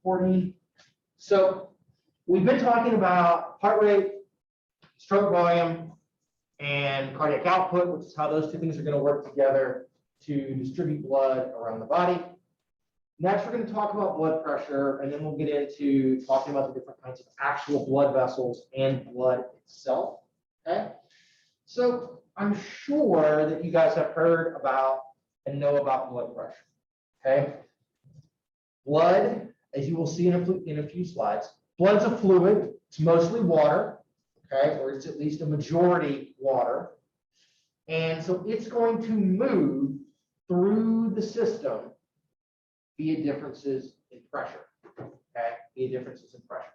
recording. So we've been talking about heart rate, stroke volume, and cardiac output, which is how those two things are going to work together to distribute blood around the body. Next, we're going to talk about blood pressure, and then we'll get into talking about the different kinds of actual blood vessels and blood itself. Okay, so I'm sure that you guys have heard about and know about blood pressure. Okay, blood, as you will see in a few slides, blood's a fluid. It's mostly water, okay, or it's at least a majority water, and so it's going to move through the system via differences in pressure, okay, via differences in pressure.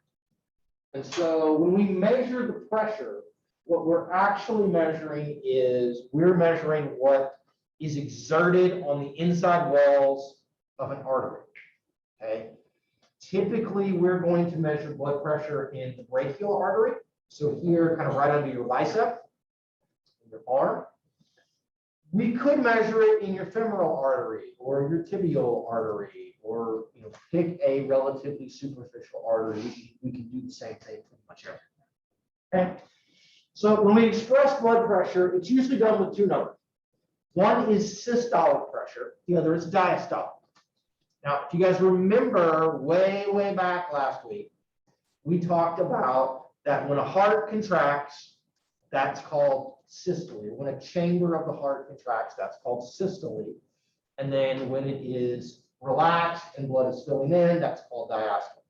And so when we measure the pressure, what we're actually measuring is we're measuring what is exerted on the inside walls of an artery, okay? Typically, we're going to measure blood pressure in the brachial artery. So here, kind of right under your bicep, your arm. We could measure it in your femoral artery or your tibial artery, or pick a relatively superficial artery. We can do the same thing pretty much everywhere. Okay. So when we express blood pressure, it's usually done with two numbers. One is systolic pressure, the other is diastolic. Now, if you guys remember way back last week, we talked about that when a heart contracts, that's called systole. When a chamber of the heart contracts, that's called systole. And then when it is relaxed and blood is filling in, that's called diastole.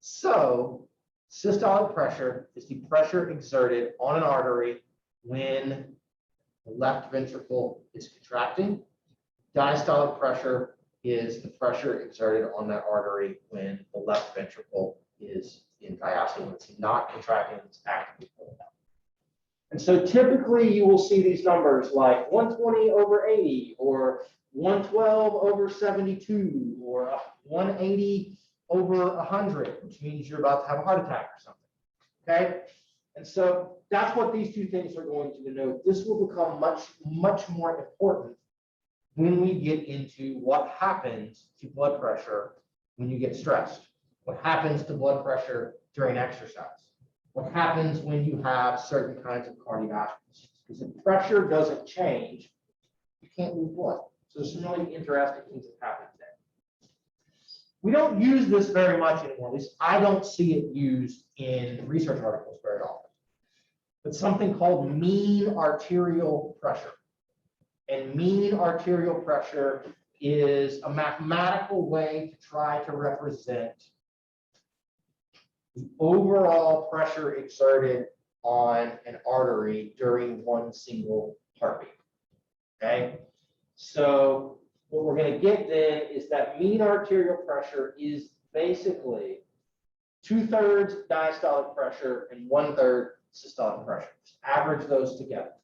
So systolic pressure is the pressure exerted on an artery when the left ventricle is contracting. Diastolic pressure is the pressure exerted on that artery when the left ventricle is in diastole, when it's not contracting, it's actively pulling out. And so typically you will see these numbers like 120/80 or 112/72 or 180/100, which means you're about to have a heart attack or something. Okay, and so that's what these two things are going to denote. This will become much more important when we get into what happens to blood pressure when you get stressed, what happens to blood pressure during exercise, what happens when you have certain kinds of cardiovascular. Because if pressure doesn't change, you can't move blood. So there's some really interesting things that happen there. We don't use this very much anymore. At least I don't see it used in research articles very often. But something called mean arterial pressure. And mean arterial pressure is a mathematical way to try to represent the overall pressure exerted on an artery during one single heartbeat. Okay, so what we're going to get then is that mean arterial pressure is basically 2/3 diastolic pressure and 1/3 systolic pressure. Just average those together.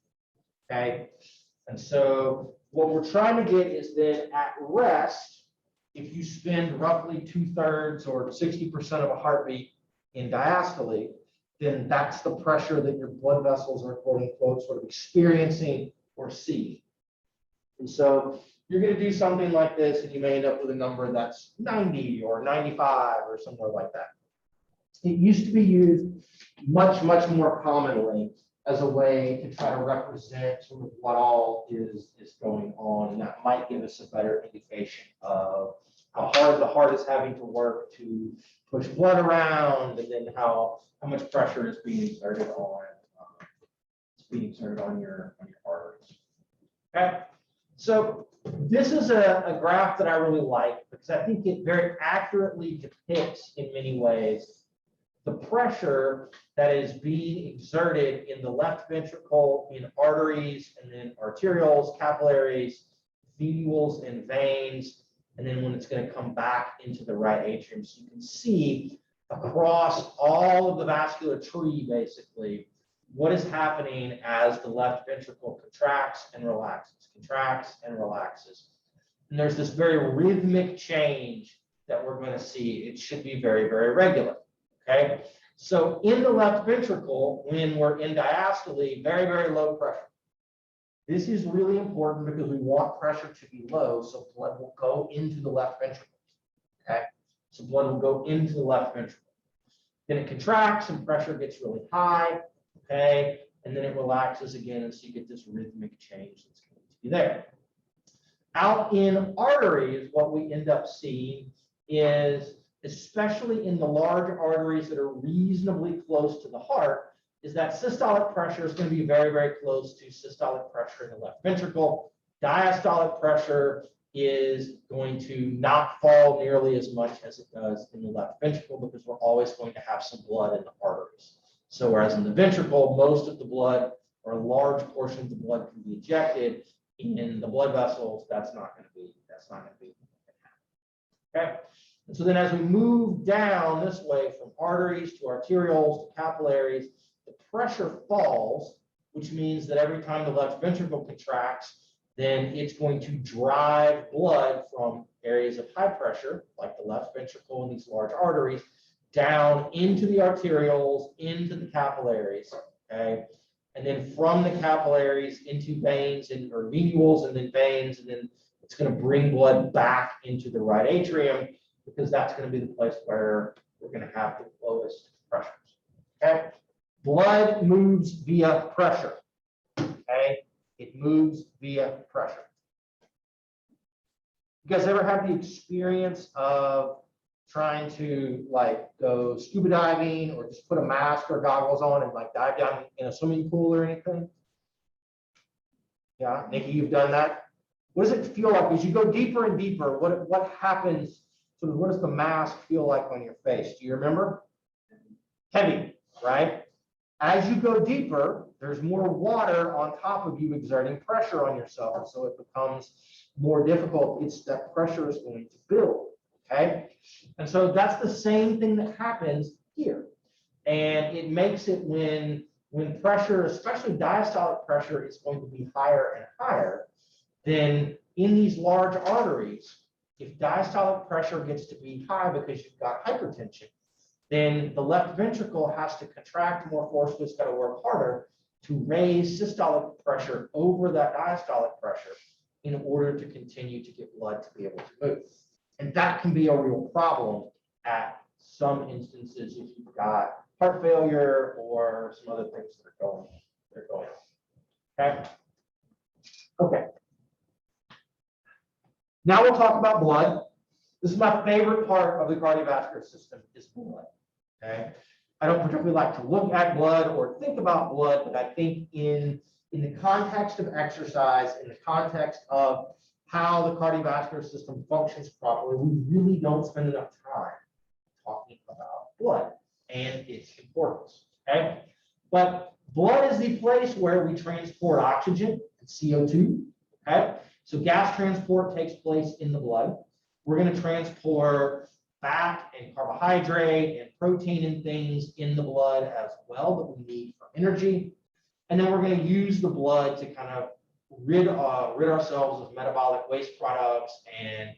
Okay, and so what we're trying to get is then at rest, if you spend roughly 2/3 or 60% of a heartbeat in diastole, then that's the pressure that your blood vessels are quote unquote sort of experiencing or seeing. And so you're going to do something like this and you may end up with a number that's 90 or 95 or somewhere like that. It used to be used much more commonly as a way to try to represent sort of what all is going on, and that might give us a better indication of how hard the heart is having to work to push blood around, and then how much pressure is being exerted on your arteries. Okay, so this is a graph that I really like because I think it very accurately depicts in many ways the pressure that is being exerted in the left ventricle, in arteries, and then arterioles, capillaries, venules, and veins, and then when it's going to come back into the right atrium. So you can see across all of the vascular tree, basically, what is happening as the left ventricle contracts and relaxes, And there's this very rhythmic change that we're going to see. It should be very regular. Okay, so in the left ventricle, when we're in diastole, very low pressure. This is really important because we want pressure to be low so blood will go into the left ventricle. Okay, So blood will go into the left ventricle. Then it contracts and pressure gets really high, okay? And then it relaxes again, and so you get this rhythmic change that's going to be there. Out in arteries, what we end up seeing is, especially in the large arteries that are reasonably close to the heart, is that systolic pressure is going to be very, very close to systolic pressure in the left ventricle. Diastolic pressure is going to not fall nearly as much as it does in the left ventricle, because we're always going to have some blood in the arteries. So whereas in the ventricle, most of the blood, or a large portion of the blood, can be ejected, in the blood vessels, that's not going to be okay. And so then as we move down this way from arteries to arterioles to capillaries, the pressure falls, which means that every time the left ventricle contracts, then it's going to drive blood from areas of high pressure, like the left ventricle and these large arteries, down into the arterioles, into the capillaries, okay? And then from the capillaries into veins or venules, and then veins, and then it's going to bring blood back into the right atrium, because that's going to be the place where we're going to have the lowest pressures. Okay, blood moves via pressure. Okay, it moves via pressure. You guys ever have the experience of trying to like go scuba diving, or just put a mask or goggles on and like dive down in a swimming pool or anything? Yeah, Nikki, you've done that. What does it feel like as you go deeper and deeper? What happens? Sort of, what does the mask feel like on your face? Do you remember? Heavy, right? As you go deeper, there's more water on top of you exerting pressure on yourself, and so it becomes more difficult. It's that pressure is going to build. Okay, and so that's the same thing that happens here, and it makes it when pressure, especially diastolic pressure, is going to be higher and higher, then in these large arteries, if diastolic pressure gets to be high because you've got hypertension, then the left ventricle has to contract more forcefully. It's got to work harder to raise systolic pressure over that diastolic pressure in order to continue to get blood to be able to move. And that can be a real problem at some instances if you've got heart failure or some other things that are going on. Okay. Okay. Now we'll talk about blood. This is my favorite part of the cardiovascular system, is blood. Okay. I don't particularly like to look at blood or think about blood, but I think in the context of exercise, in the context of how the cardiovascular system functions properly, we really don't spend enough time talking about blood and its importance. Okay. But blood is the place where we transport oxygen and CO2. Okay. So gas transport takes place in the blood. We're going to transport fat and carbohydrate and protein and things in the blood as well that we need for energy. And then we're going to use the blood to kind of rid ourselves of metabolic waste products and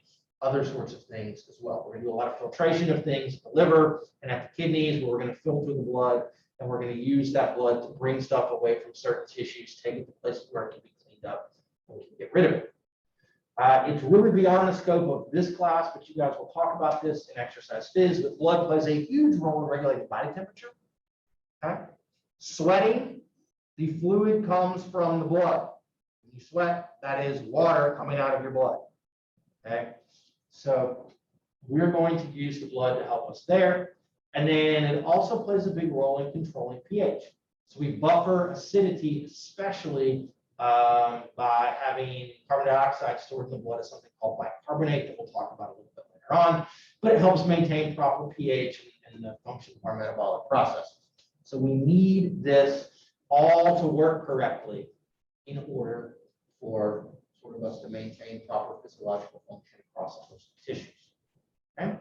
other sorts of things as well. We're going to do a lot of filtration of things at the liver and at the kidneys, where we're going to filter the blood, and we're going to use that blood to bring stuff away from certain tissues, take it to places where it can be cleaned up, and we can get rid of it. It's really beyond the scope of this class, but you guys will talk about this in exercise phys, but blood plays a huge role in regulating body temperature. Okay? Sweating, the fluid comes from the blood. When you sweat, that is water coming out of your blood. Okay? So we're going to use the blood to help us there. And then it also plays a big role in controlling pH. So we buffer acidity, especially by having carbon dioxide stored in the blood, is something called bicarbonate that we'll talk about a little bit later on, but it helps maintain proper pH and the function of our metabolic process. So we need this all to work correctly in order for sort of us to maintain proper physiological function across those tissues. Okay.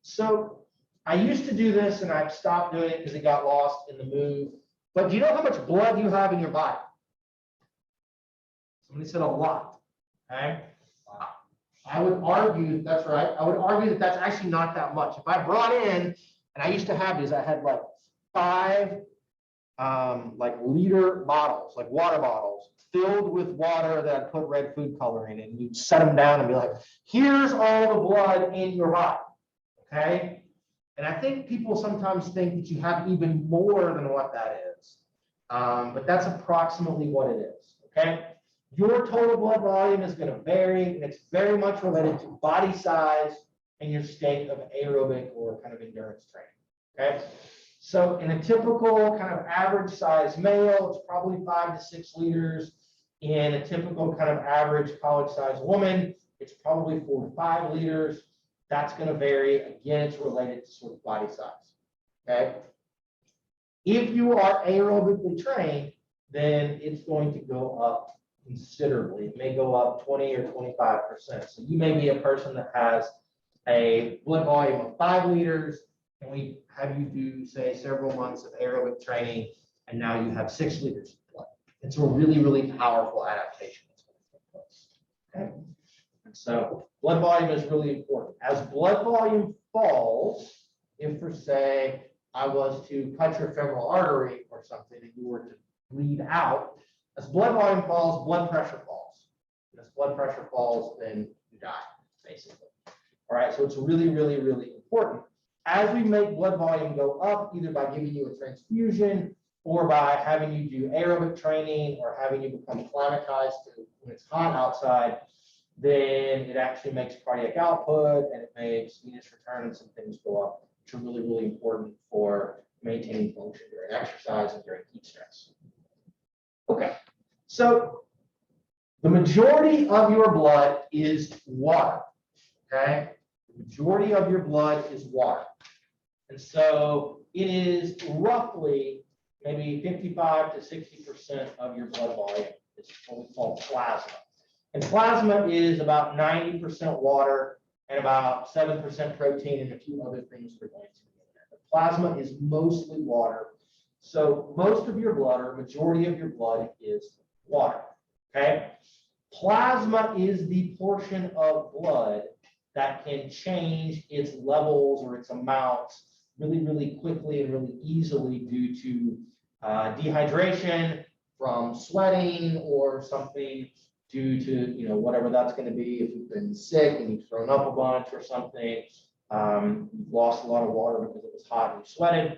So I used to do this and I've stopped doing it because it got lost in the move. But do you know how much blood you have in your body? Somebody said a lot. Okay. I would argue that's right. I would argue that that's actually not that much. If I brought in, and I used to have these, I had like 5 like liter bottles, like water bottles, filled with water that I'd put red food coloring in. You'd set them down and be like, here's all the blood in your body. okay? And I think people sometimes think that you have even more than what that is, but that's approximately what it is, okay? Your total blood volume is going to vary, and it's very much related to body size and your state of aerobic or kind of endurance training, okay? So in a typical kind of average size male, it's probably 5 to 6 liters. In a typical kind of average college size woman, it's probably 4 to 5 liters. That's going to vary. Again, it's related to sort of body size, okay? If you are aerobically trained, then it's going to go up considerably. It may go up 20 or 25%. So you may be a person that has a blood volume of 5 liters, and we have you do, say, several months of aerobic training, and now you have 6 liters of blood. It's a really, really powerful adaptation that's going to take place. Okay? And so blood volume is really important. As blood volume falls, if for say I was to cut your femoral artery or something and you were to bleed out, as blood volume falls, blood pressure falls. And as blood pressure falls, then you die, basically. All right, so it's really, really, really important. As we make blood volume go up, either by giving you a transfusion or by having you do aerobic training or having you become acclimatized to when it's hot outside, then it actually makes cardiac output and it makes venous return and some things go up, which are really, really important for maintaining function during exercise and during heat stress. Okay, so the majority of your blood is water, okay? The majority of your blood is water. And so it is roughly maybe 55 to 60% of your blood volume is what we call plasma. And plasma is about 90% water and about 7% protein and a few other things that are going to be in there. But plasma is mostly water. So most of your blood, or majority of your blood, is water, okay? Plasma is the portion of blood that can change its levels or its amounts really, really quickly and really easily due to dehydration from sweating or something due to, you know, whatever that's going to be. If you've been sick and you've thrown up a bunch or something, you've lost a lot of water because it was hot and you sweated.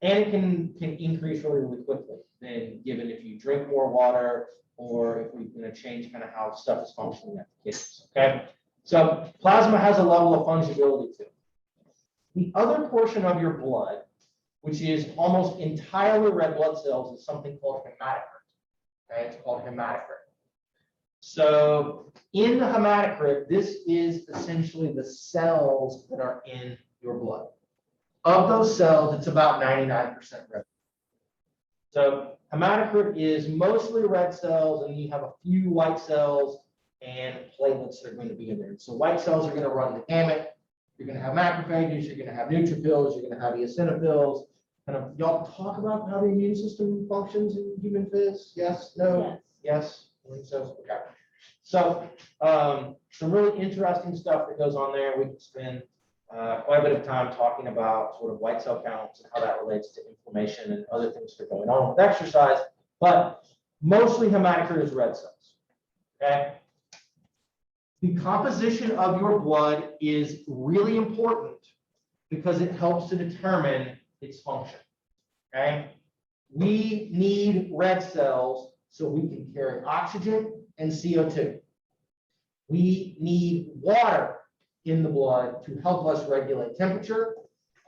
And it can increase really, really quickly. Then given if you drink more water or if we're going to change kind of how stuff is functioning at the kidneys, okay? So plasma has a level of fungibility too. The other portion of your blood, which is almost entirely red blood cells, is something called hematocrit. Okay, it's called hematocrit. So in the hematocrit, this is essentially the cells that are in your blood. Of those cells, it's about 99% red. So hematocrit is mostly red cells, and you have a few white cells and platelets that are going to be in there. So white cells are going to run the gamut. You're going to have macrophages, you're going to have neutrophils, you're going to have eosinophils. Kind of, y'all talk about how the immune system functions in human phys? Yes? No? Yes? Yes? So, okay. So some really interesting stuff that goes on there. We can spend quite a bit of time talking about sort of white cell counts and how that relates to inflammation and other things that are going on with exercise, but mostly hematocrit is red cells, okay? The composition of your blood is really important because it helps to determine its function, okay? We need red cells so we can carry oxygen and CO2. We need water in the blood to help us regulate temperature,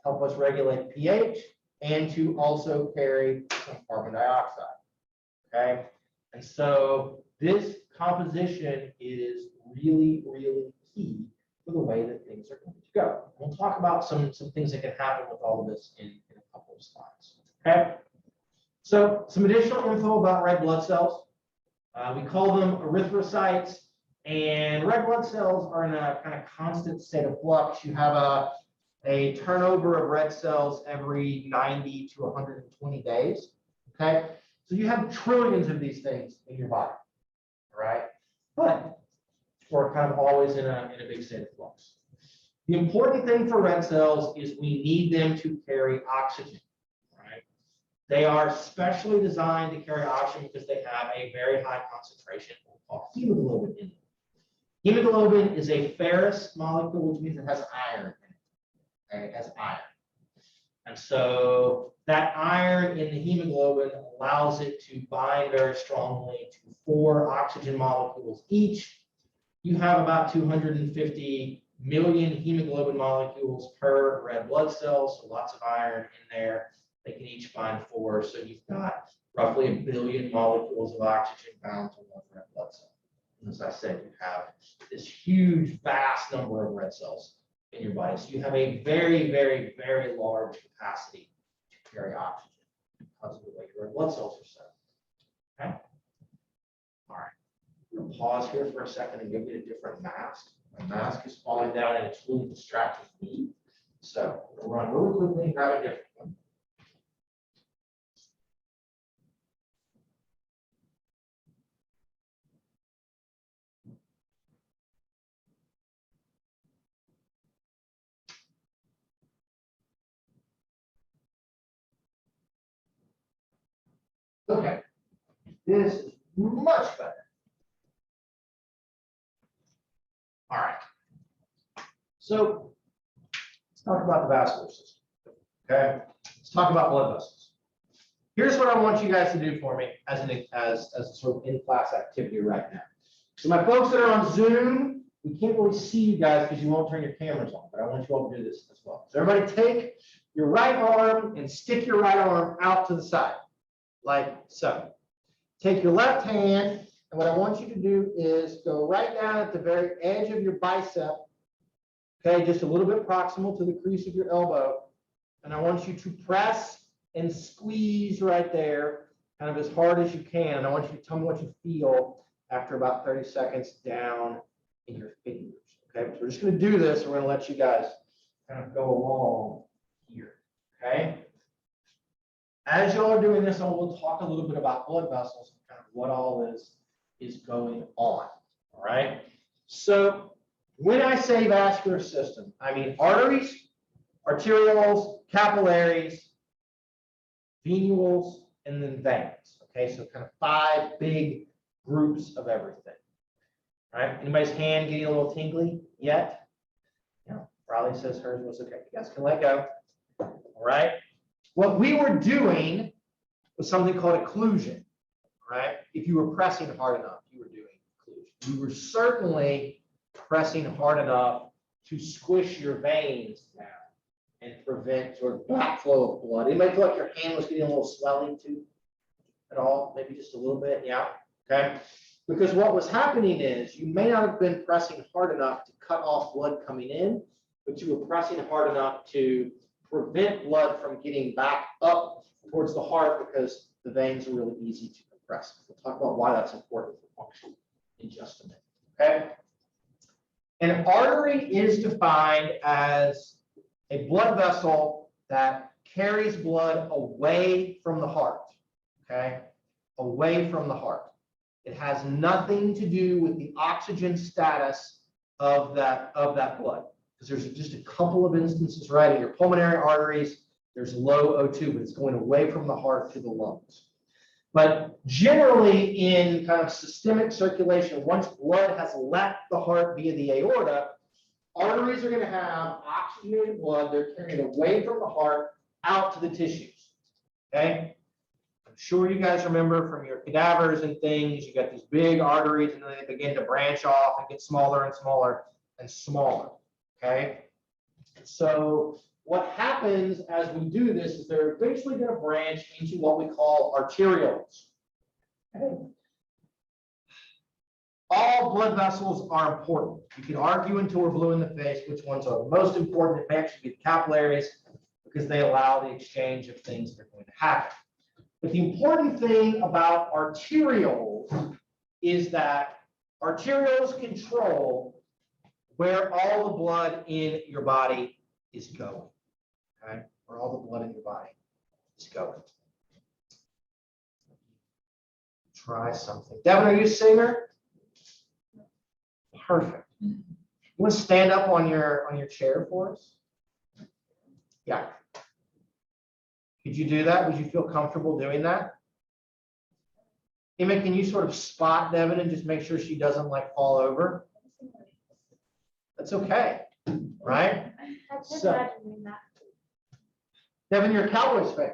help us regulate pH, and to also carry some carbon dioxide, okay? And so this composition is really, really key for the way that things are going to go. We'll talk about some things that can happen with all of this in a couple of slides, okay? So some additional info about red blood cells. We call them erythrocytes. And red blood cells are in a kind of constant state of flux. You have a turnover of red cells every 90 to 120 days, okay? So you have trillions of these things in your body, all right? But we're kind of always in a big state of flux. The important thing for red cells is we need them to carry oxygen, right? They are specially designed to carry oxygen because they have a very high concentration of hemoglobin in them. Hemoglobin is a ferrous molecule, which means it has iron in it. okay, as iron. And so that iron in the hemoglobin allows it to bind very strongly to 4 oxygen molecules each. You have about 250 million hemoglobin molecules per red blood cell, so lots of iron in there. They can each bind 4, so you've got roughly 1 billion molecules of oxygen bound to 1 red blood cell. And as I said, you have this huge, vast number of red cells in your body. So you have a very, very, very large capacity to carry oxygen because of the way your red blood cells are set. Okay? All right. I'm going to pause here for a second and give you a different mask. My mask is falling down and it's really distracting me. So I'm going to run really quickly and grab a different one. Okay, this is much better. All right. So let's talk about the vascular system. Okay, let's talk about blood vessels. Here's what I want you guys to do for me as a sort of in-class activity right now. So my folks that are on Zoom, we can't really see you guys because you won't turn your cameras on, but I want you all to do this as well. So everybody take your right arm and stick your right arm out to the side, like so. Take your left hand, and what I want you to do is go right down at the very edge of your bicep, okay, just a little bit proximal to the crease of your elbow, and I want you to press and squeeze right there, kind of as hard as you can, and I want you to tell me what you feel after about 30 seconds down in your fingers, okay? So we're just going to do this, and we're going to let you guys kind of go along here, okay? As y'all are doing this, I will talk a little bit about blood vessels and kind of what all is going on. All right. So when I say vascular system, I mean arteries, arterioles, capillaries, venules, and then veins. Okay, so kind of 5 big groups of everything. All right. Anybody's hand getting a little tingly yet? No. Riley says hers was okay. You guys can let go. All right. What we were doing was something called occlusion, right? If you were pressing hard enough, you were doing occlusion. You were certainly pressing hard enough to squish your veins down and prevent sort of backflow of blood. Anybody feel like your hand was getting a little swelling too at all? Maybe just a little bit, yeah, okay? Because what was happening is you may not have been pressing hard enough to cut off blood coming in, but you were pressing hard enough to prevent blood from getting back up towards the heart because the veins are really easy to compress. We'll talk about why that's important for function in just a minute, okay? An artery is defined as a blood vessel that carries blood away from the heart, okay? Away from the heart. It has nothing to do with the oxygen status of that blood. There's just a couple of instances, right? In your pulmonary arteries, there's low O2, but it's going away from the heart to the lungs. But generally in kind of systemic circulation, once blood has left the heart via the aorta, arteries are going to have oxygenated blood. They're carrying it away from the heart out to the tissues, okay? I'm sure you guys remember from your cadavers and things, you got these big arteries and then they begin to branch off and get smaller and smaller and smaller. Okay, so what happens as we do this is they're eventually going to branch into what we call arterials. Okay. All blood vessels are important. You can argue until we're blue in the face which ones are the most important. It may actually be the capillaries because they allow the exchange of things that are going to happen. But the important thing about arterioles is that arterioles control where all the blood in your body is going, okay? Where all the blood in your body is going. Try something. Devin, are you a singer? Perfect. You want to stand up on your chair for us? Yeah. Could you do that? Would you feel comfortable doing that? Emma, can you sort of spot Devin and just make sure she doesn't like fall over? That's okay, right? I So, Devin, you're a Cowboys fan.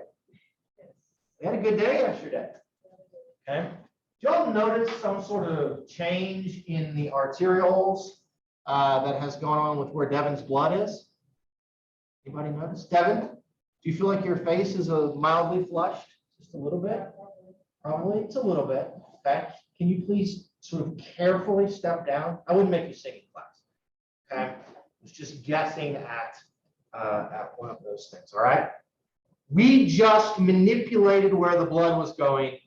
We had a good day yesterday. Okay. Did y'all notice some sort of change in the arterioles that has gone on with where Devin's blood is? Anybody notice? Devin, do you feel like your face is mildly flushed? Just a little bit? Probably. It's a little bit. Okay. Can you please sort of carefully step down? I wouldn't make you sing in class. Okay. I was just guessing at one of those things. All right. We just manipulated where the blood was going,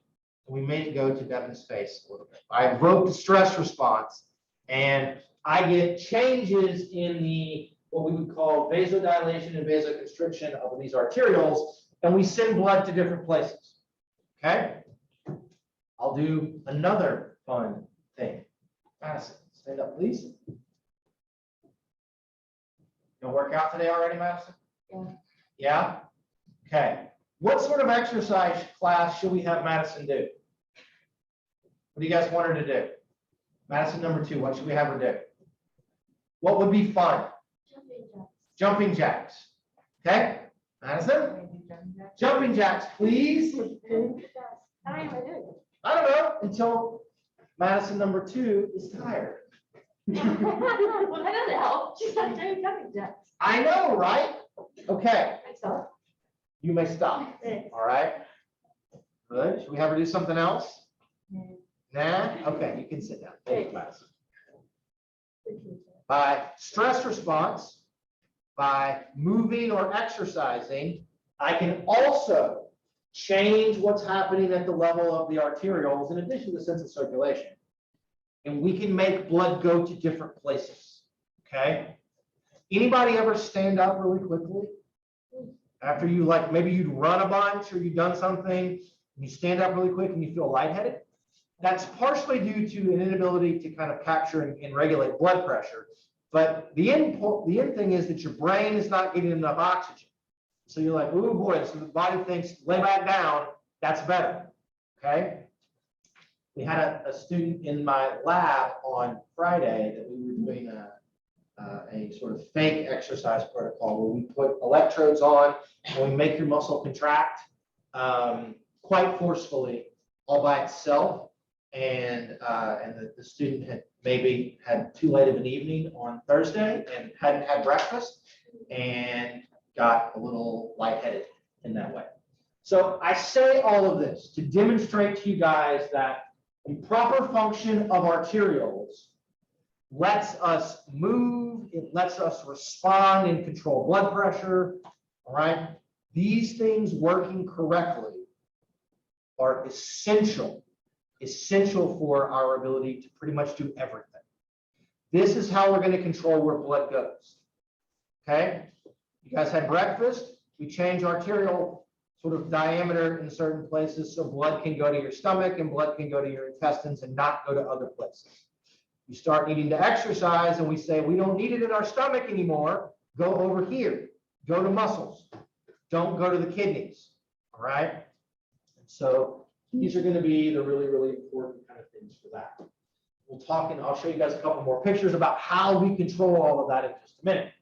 and we made it go to Devin's face a little bit. I evoked a stress response, and I get changes in the what we would call vasodilation and vasoconstriction of these arterioles, and we send blood to different places. Okay? I'll do another fun thing. Madison, stand up, please. You'll work out today already, Madison? Yeah. Yeah? Okay. What sort of exercise class should we have Madison do? What do you guys want her to do? Madison number 2, what should we have her do? What would be fun? Jumping jacks. Okay? Madison? Jumping jacks, please. How am I doing? I don't know until Madison number 2 is tired. Well, that doesn't help. She's not doing jumping jacks. I know, right? Okay. So, You may stop. All right. Good. Should we have her do something else? Nah? Okay, you can sit down. Thank you, Madison. By stress response, by moving or exercising, I can also change what's happening at the level of the arterioles in addition to the sense of circulation. And we can make blood go to different places. Okay? Anybody ever stand up really quickly? After you, like, maybe you'd run a bunch or you've done something, and you stand up really quick and you feel lightheaded? That's partially due to an inability to kind of capture and regulate blood pressure. But the end thing is that your brain is not getting enough oxygen. So you're like, oh boy, so the body thinks, lay back down, that's better. Okay? We had a student in my lab on Friday that we were doing a sort of fake exercise protocol where we put electrodes on and we make your muscle contract quite forcefully all by itself. And the student had maybe had too late of an evening on Thursday and hadn't had breakfast and got a little lightheaded in that way. So I say all of this to demonstrate to you guys that the proper function of arterioles lets us move, it lets us respond and control blood pressure, all right? These things working correctly are essential for our ability to pretty much do everything. This is how we're going to control where blood goes. Okay? You guys had breakfast. We change arterial sort of diameter in certain places so blood can go to your stomach and blood can go to your intestines and not go to other places. You start needing to exercise and we say, we don't need it in our stomach anymore. Go over here. Go to muscles. Don't go to the kidneys. All right? And so these are going to be the really, really important kind of things for that. We'll talk, and I'll show you guys a couple more pictures about how we control all of that in just a minute.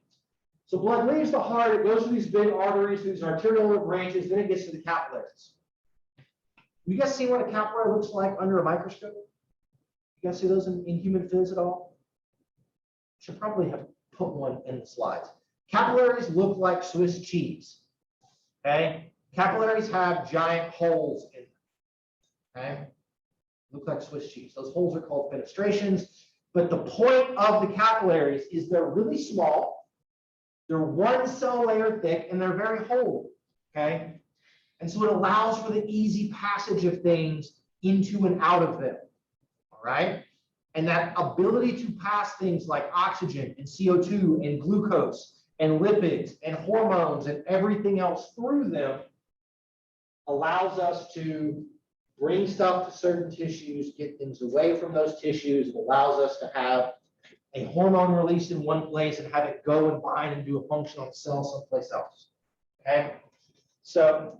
So blood leaves the heart, it goes to these big arteries, these arterial branches, then it gets to the capillaries. You guys see what a capillary looks like under a microscope? You guys see those in human phys at all? Should probably have put one in the slides. Capillaries look like Swiss cheese. Okay? Capillaries have giant holes in them. Okay? Look like Swiss cheese. Those holes are called fenestrations. But the point of the capillaries is they're really small. They're one cell layer thick and they're very whole. Okay? And so it allows for the easy passage of things into and out of them. All right? And that ability to pass things like oxygen and CO2 and glucose and lipids and hormones and everything else through them allows us to bring stuff to certain tissues, get things away from those tissues. It allows us to have a hormone released in one place and have it go and bind and do a function on the cell someplace else. Okay? So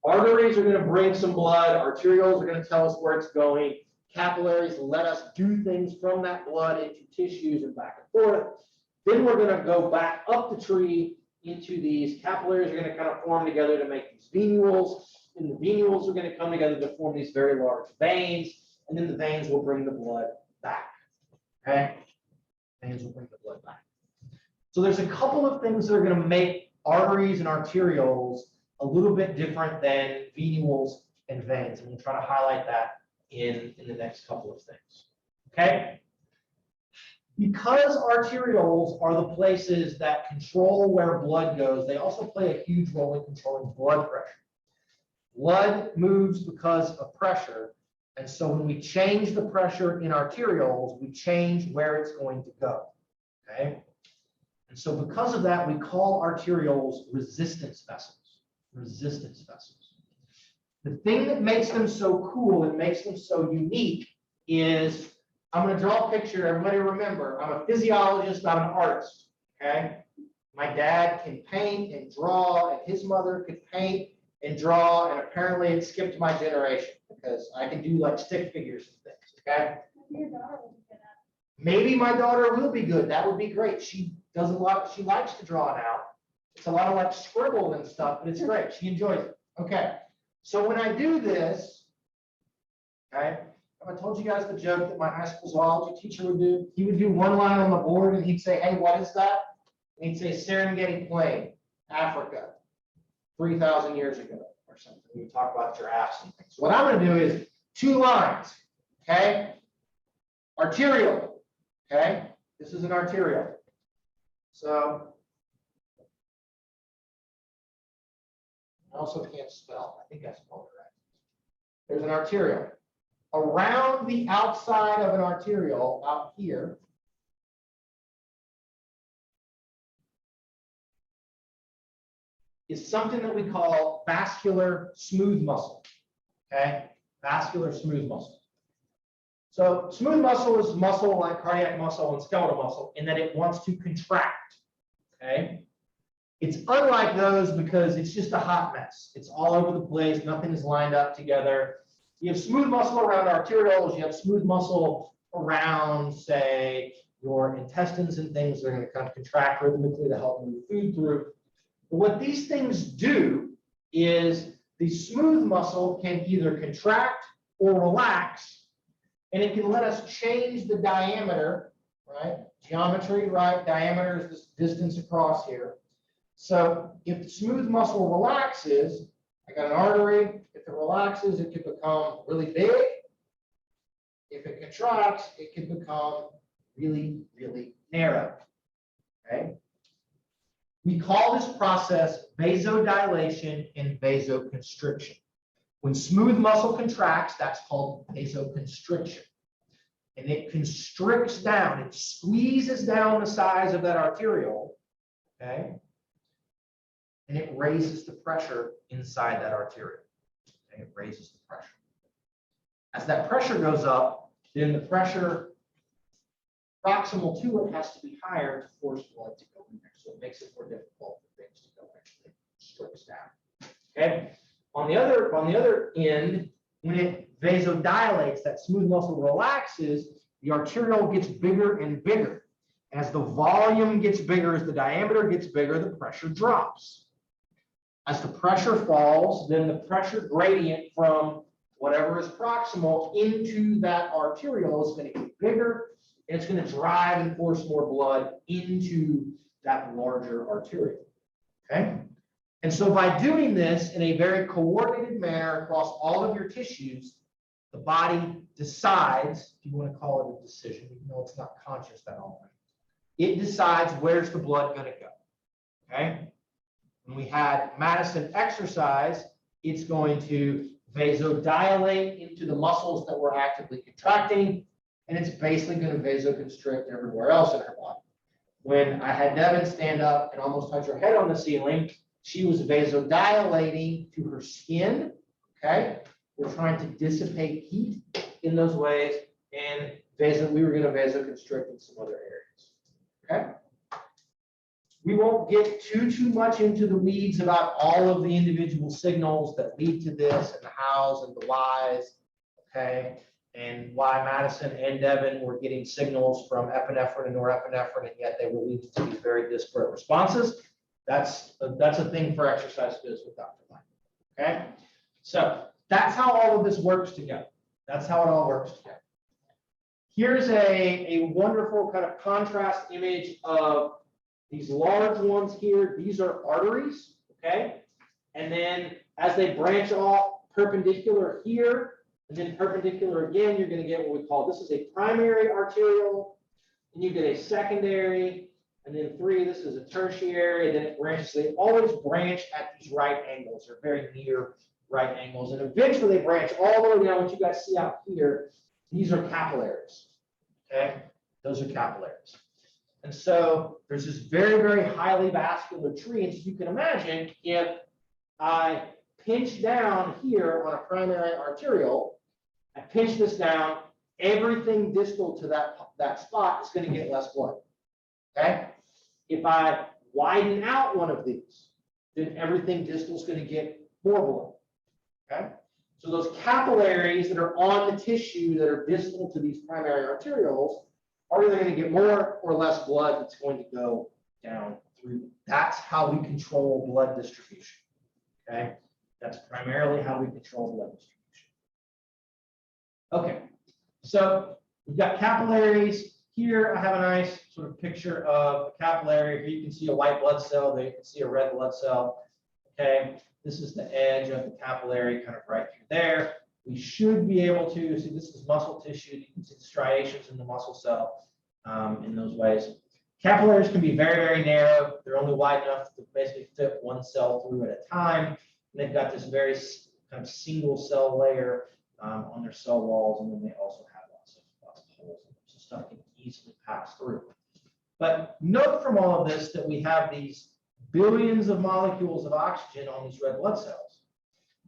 arteries are going to bring some blood. Arterioles are going to tell us where it's going. Capillaries let us do things from that blood into tissues and back and forth. Then we're going to go back up the tree into these capillaries are going to kind of form together to make these venules. And the venules are going to come together to form these very large veins. And then the veins will bring the blood back. Okay? Veins will bring the blood back. So there's a couple of things that are going to make arteries and arterioles a little bit different than venules and veins. And we'll try to highlight that in the next couple of things. Okay? Because arterioles are the places that control where blood goes, they also play a huge role in controlling blood pressure. Blood moves because of pressure, and so when we change the pressure in arterioles, we change where it's going to go. Okay? And so because of that, we call arterioles resistance vessels. Resistance vessels. The thing that makes them so cool and makes them so unique is, I'm going to draw a picture. Everybody remember, I'm a physiologist, not an artist. Okay? My dad can paint and draw, and his mother could paint and draw, and apparently it skipped my generation because I can do like stick figures and things. Okay? Maybe my daughter will be good. That would be great. She does a lot. She likes to draw now. It's a lot of like scribble and stuff, but it's great. She enjoys it. Okay. So when I do this, okay. I told you guys the joke that my high school zoology teacher would do. He would do one line on the board and he'd say, hey, what is that? And he'd say Serengeti Plain, Africa, 3,000 years ago or something. We would talk about giraffes and things. So what I'm going to do is 2 lines, okay? Arterial, okay? This is an arterial. So I also can't spell. I think I spelled it right. There's an arterial. Around the outside of an arterial, out here, is something that we call vascular smooth muscle. Okay? Vascular smooth muscle. So smooth muscle is muscle like cardiac muscle and skeletal muscle in that it wants to contract. Okay? It's unlike those because it's just a hot mess. It's all over the place. Nothing is lined up together. You have smooth muscle around arterioles. You have smooth muscle around, say, your intestines and things that are going to kind of contract rhythmically to help move food through. But what these things do is the smooth muscle can either contract or relax, and it can let us change the diameter, right? Geometry, right? Diameter is this distance across here. So if the smooth muscle relaxes, I got an artery. If it relaxes, it can become really big. If it contracts, it can become really, really narrow. Okay? We call this process vasodilation and vasoconstriction. When smooth muscle contracts, that's called vasoconstriction. And it constricts down, it squeezes down the size of that arteriole, okay? And it raises the pressure inside that arteriole. Okay? It raises the pressure. As that pressure goes up, then the pressure proximal to it has to be higher to force blood to go in there. So it makes it more difficult for things to go actually constricts down. Okay. On the other end, when it vasodilates, that smooth muscle relaxes, the arteriole gets bigger and bigger. As the volume gets bigger, as the diameter gets bigger, the pressure drops. As the pressure falls, then the pressure gradient from whatever is proximal into that arteriole is going to get bigger, and it's going to drive and force more blood into that larger arteriole. Okay? And so by doing this in a very coordinated manner across all of your tissues, the body decides, if you want to call it a decision, even though it's not conscious at all, it decides where's the blood going to go. Okay? When we had Madison exercise, it's going to vasodilate into the muscles that we're actively contracting, and it's basically going to vasoconstrict everywhere else in her body. When I had Devin stand up and almost touch her head on the ceiling, she was vasodilating to her skin. Okay, we're trying to dissipate heat in those ways, and we were going to vasoconstrict in some other areas. Okay. We won't get too much into the weeds about all of the individual signals that lead to this and the hows and the whys. Okay. and why Madison and Devon were getting signals from epinephrine and norepinephrine, and yet they were leading to these very disparate responses. That's a thing for exercise phys with Dr. Lang. Okay, so that's how all of this works together. That's how it all works together. Here's a wonderful kind of contrast image of these large ones here. These are arteries, okay? And then as they branch off perpendicular here, and then perpendicular again, you're going to get what we call, this is a primary arterial, and you get a secondary, and then 3, this is a tertiary, and then it branches. They always branch at these right angles, or very near right angles, and eventually they branch all the way down. What you guys see out here, these are capillaries, okay? Those are capillaries. And so there's this very, very highly vascular tree, and so you can imagine if I pinch down here on a primary arterial, I pinch this down, everything distal to that spot is going to get less blood. Okay? If I widen out one of these, then everything distal is going to get more blood. Okay? So those capillaries that are on the tissue that are distal to these primary arterioles are either going to get more or less blood that's going to go down through. That's how we control blood distribution. Okay? That's primarily how we control blood distribution. Okay, so we've got capillaries. Here I have a nice sort of picture of a capillary. Here you can see a white blood cell. There you can see a red blood cell. Okay, this is the edge of the capillary, kind of right through there. We should be able to see, this is muscle tissue. You can see the striations in the muscle cell in those ways. Capillaries can be very, very narrow. They're only wide enough to basically fit one cell through at a time. And they've got this very kind of single cell layer on their cell walls, and then they also have lots of holes in them, so stuff can easily pass through. But note from all of this that we have these billions of molecules of oxygen on these red blood cells.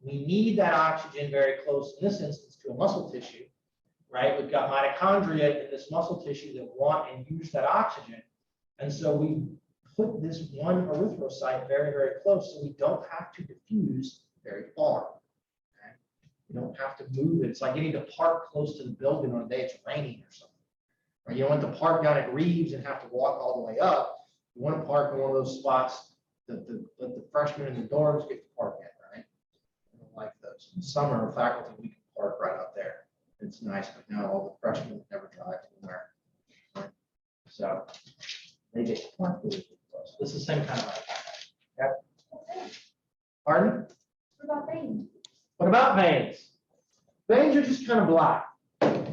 We need that oxygen very close, in this instance, to a muscle tissue, right? We've got mitochondria in this muscle tissue that want and use that oxygen. And so we put this one erythrocyte very, very close so we don't have to diffuse very far. You don't have to move it. It's like getting to park close to the building on a day it's raining or something. Or you don't want to park down at Reeves and have to walk all the way up. You want to park in one of those spots that the freshmen in the dorms get to park at, right? I don't like those. In summer, faculty, we can park right up there. It's nice, but now all the freshmen never drive anywhere. Right? So they get to park really close. This is the same kind of like. Okay. Pardon? What about veins? What about veins? Veins are just kind of black,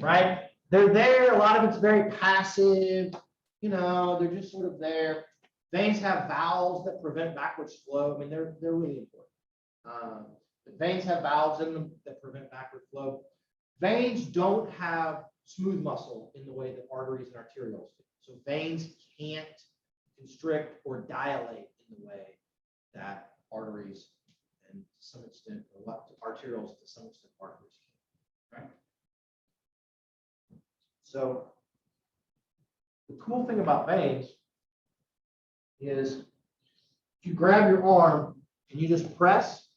right? They're there. A lot of it's very passive. You know, they're just sort of there. Veins have valves that prevent backwards flow. I mean, they're really important. The veins have valves in them that prevent backward flow. Veins don't have smooth muscle in the way that arteries and arterioles do. So veins can't constrict or dilate in the way that arteries and to some extent, arterials to some extent, arteries can. Right? So the cool thing about veins is if you grab your arm and you just press,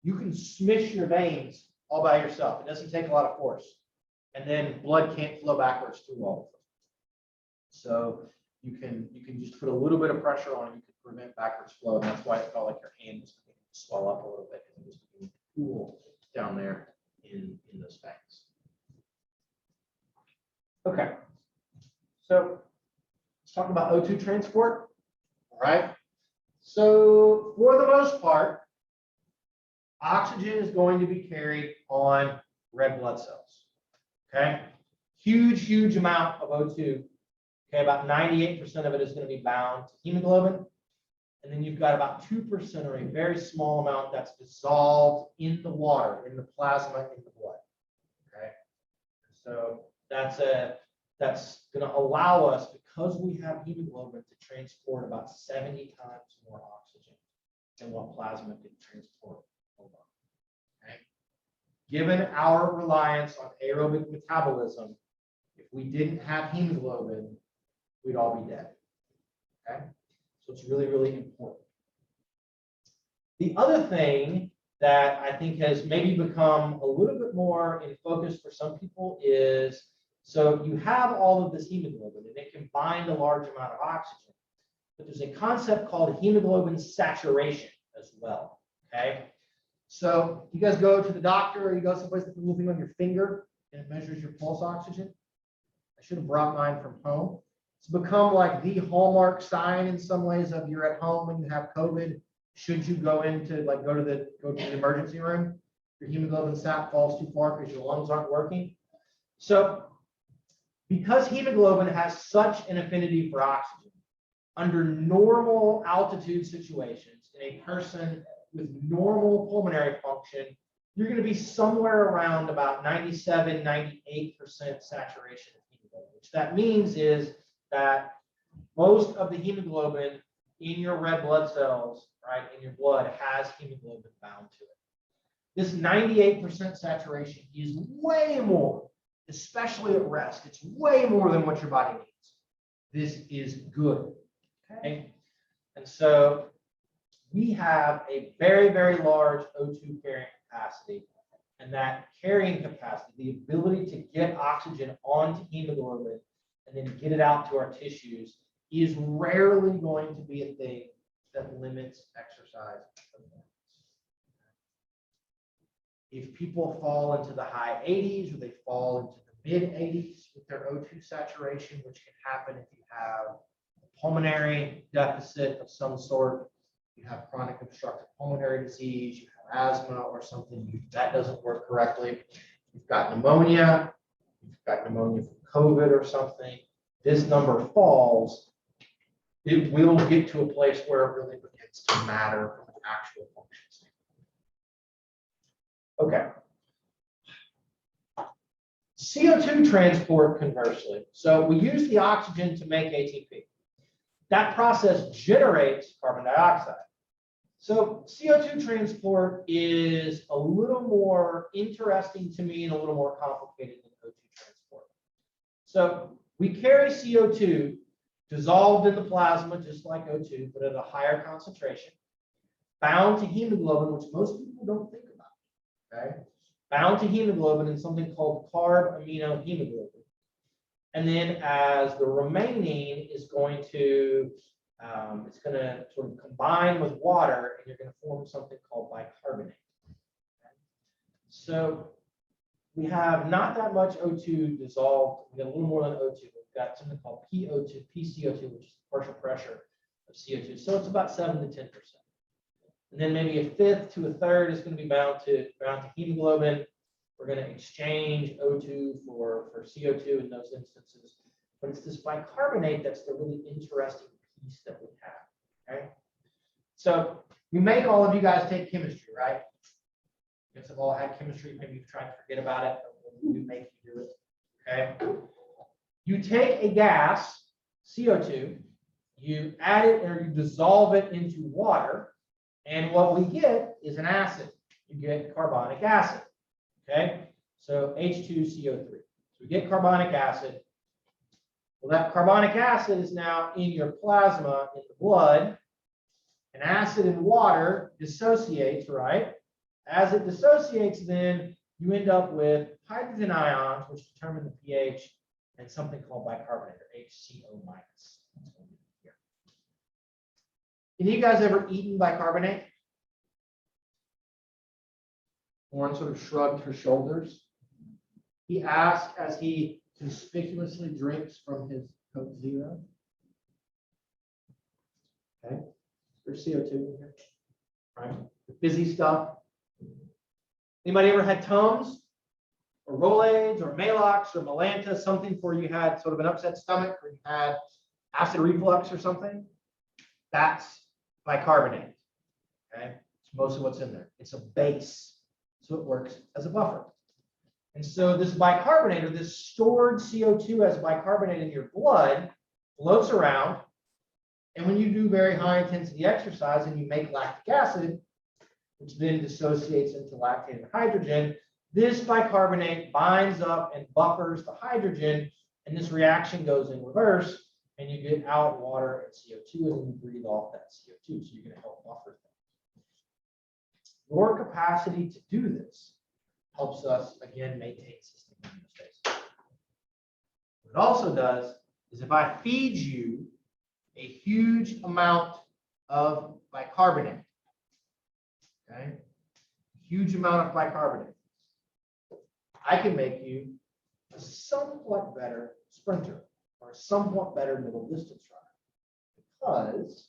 you can smish your veins all by yourself. It doesn't take a lot of force. And then blood can't flow backwards through all of them. So you can just put a little bit of pressure on it, you can prevent backwards flow. And that's why it felt like your hand was going to swell up a little bit because it was being cool down there in those veins. Okay. So let's talk about O2 transport. All right. So for the most part, oxygen is going to be carried on red blood cells. Okay. Huge amount of O2. Okay. About 98% of it is going to be bound to hemoglobin. And then you've got about 2% or a very small amount that's dissolved in the water, in the plasma, in the blood. Okay. So that's going to allow us, because we have hemoglobin, to transport about 70 times more oxygen than what plasma can transport alone. Okay. Given our reliance on aerobic metabolism, if we didn't have hemoglobin, we'd all be dead. Okay. So it's really important. The other thing that I think has maybe become a little bit more in focus for some people is, so you have all of this hemoglobin and it can bind a large amount of oxygen, but there's a concept called hemoglobin saturation as well, okay? So you guys go to the doctor or you go someplace with a little thing on your finger and it measures your pulse oxygen. I should have brought mine from home. It's become like the hallmark sign in some ways of you're at home when you have COVID. Should you go into like go to the emergency room, your hemoglobin sat falls too far because your lungs aren't working. So because hemoglobin has such an affinity for oxygen, under normal altitude situations in a person with normal pulmonary function, you're going to be somewhere around about 97, 98% saturation of hemoglobin, which that means is that most of the hemoglobin in your red blood cells, right, in your blood has hemoglobin bound to it. This 98% saturation is way more, especially at rest. It's way more than what your body needs. This is good. Okay. And so we have a very, very large O2 carrying capacity. And that carrying capacity, the ability to get oxygen onto hemoglobin and then get it out to our tissues, is rarely going to be a thing that limits exercise performance. If people fall into the high 80s or they fall into the mid 80s with their O2 saturation, which can happen if you have a pulmonary deficit of some sort, you have chronic obstructive pulmonary disease, you have asthma or something that doesn't work correctly, you've got pneumonia from COVID or something, this number falls, it will get to a place where it really begins to matter from an actual function standpoint. Okay. CO2 transport, conversely. So we use the oxygen to make ATP. That process generates carbon dioxide. So CO2 transport is a little more interesting to me and a little more complicated than O2 transport. So we carry CO2 dissolved in the plasma, just like O2, but at a higher concentration, bound to hemoglobin, which most people don't think about, okay? Bound to hemoglobin in something called carbaminohemoglobin. And then as the remaining is going to, it's going to sort of combine with water, and you're going to form something called bicarbonate. Okay? So we have not that much O2 dissolved. We got a little more than O2. We've got something called PO2, PCO2, which is partial pressure of CO2. So it's about 7 to 10%. And then maybe a fifth to a third is going to be bound to hemoglobin. We're going to exchange O2 for CO2 in those instances. But it's this bicarbonate that's the really interesting piece that we have. Okay. So you make all of you guys take chemistry, right? You guys have all had chemistry. Maybe you've tried to forget about it, but we make you do it. Okay. You take a gas, CO2, you add it or you dissolve it into water, and what we get is an acid. You get carbonic acid. Okay, so H2CO3. So we get carbonic acid. Well, that carbonic acid is now in your plasma, in the blood. And acid and water dissociates, right? As it dissociates, then you end up with hydrogen ions, which determine the pH, and something called bicarbonate, or HCO minus. Any of you guys ever eaten bicarbonate? Warren sort of shrugged her shoulders. He asked as he conspicuously drinks from his Coke Zero. Okay, there's CO2 in here, right? The fizzy stuff. Anybody ever had Tums or Rolaids or Maalox or Melanta, something where you had sort of an upset stomach or you had acid reflux or something? That's bicarbonate. Okay, it's most of what's in there. It's a base. So it works as a buffer. And so this bicarbonate, or this stored CO2 as bicarbonate in your blood, floats around. And when you do very high intensity exercise and you make lactic acid, which then dissociates into lactate and hydrogen, this bicarbonate binds up and buffers the hydrogen, and this reaction goes in reverse, and you get out water and CO2, and then you breathe off that CO2. So you're going to help buffer things. Your capacity to do this helps us, again, maintain system homeostasis. What it also does is if I feed you a huge amount of bicarbonate, okay, a huge amount of bicarbonate, I can make you a somewhat better sprinter or a somewhat better middle distance runner because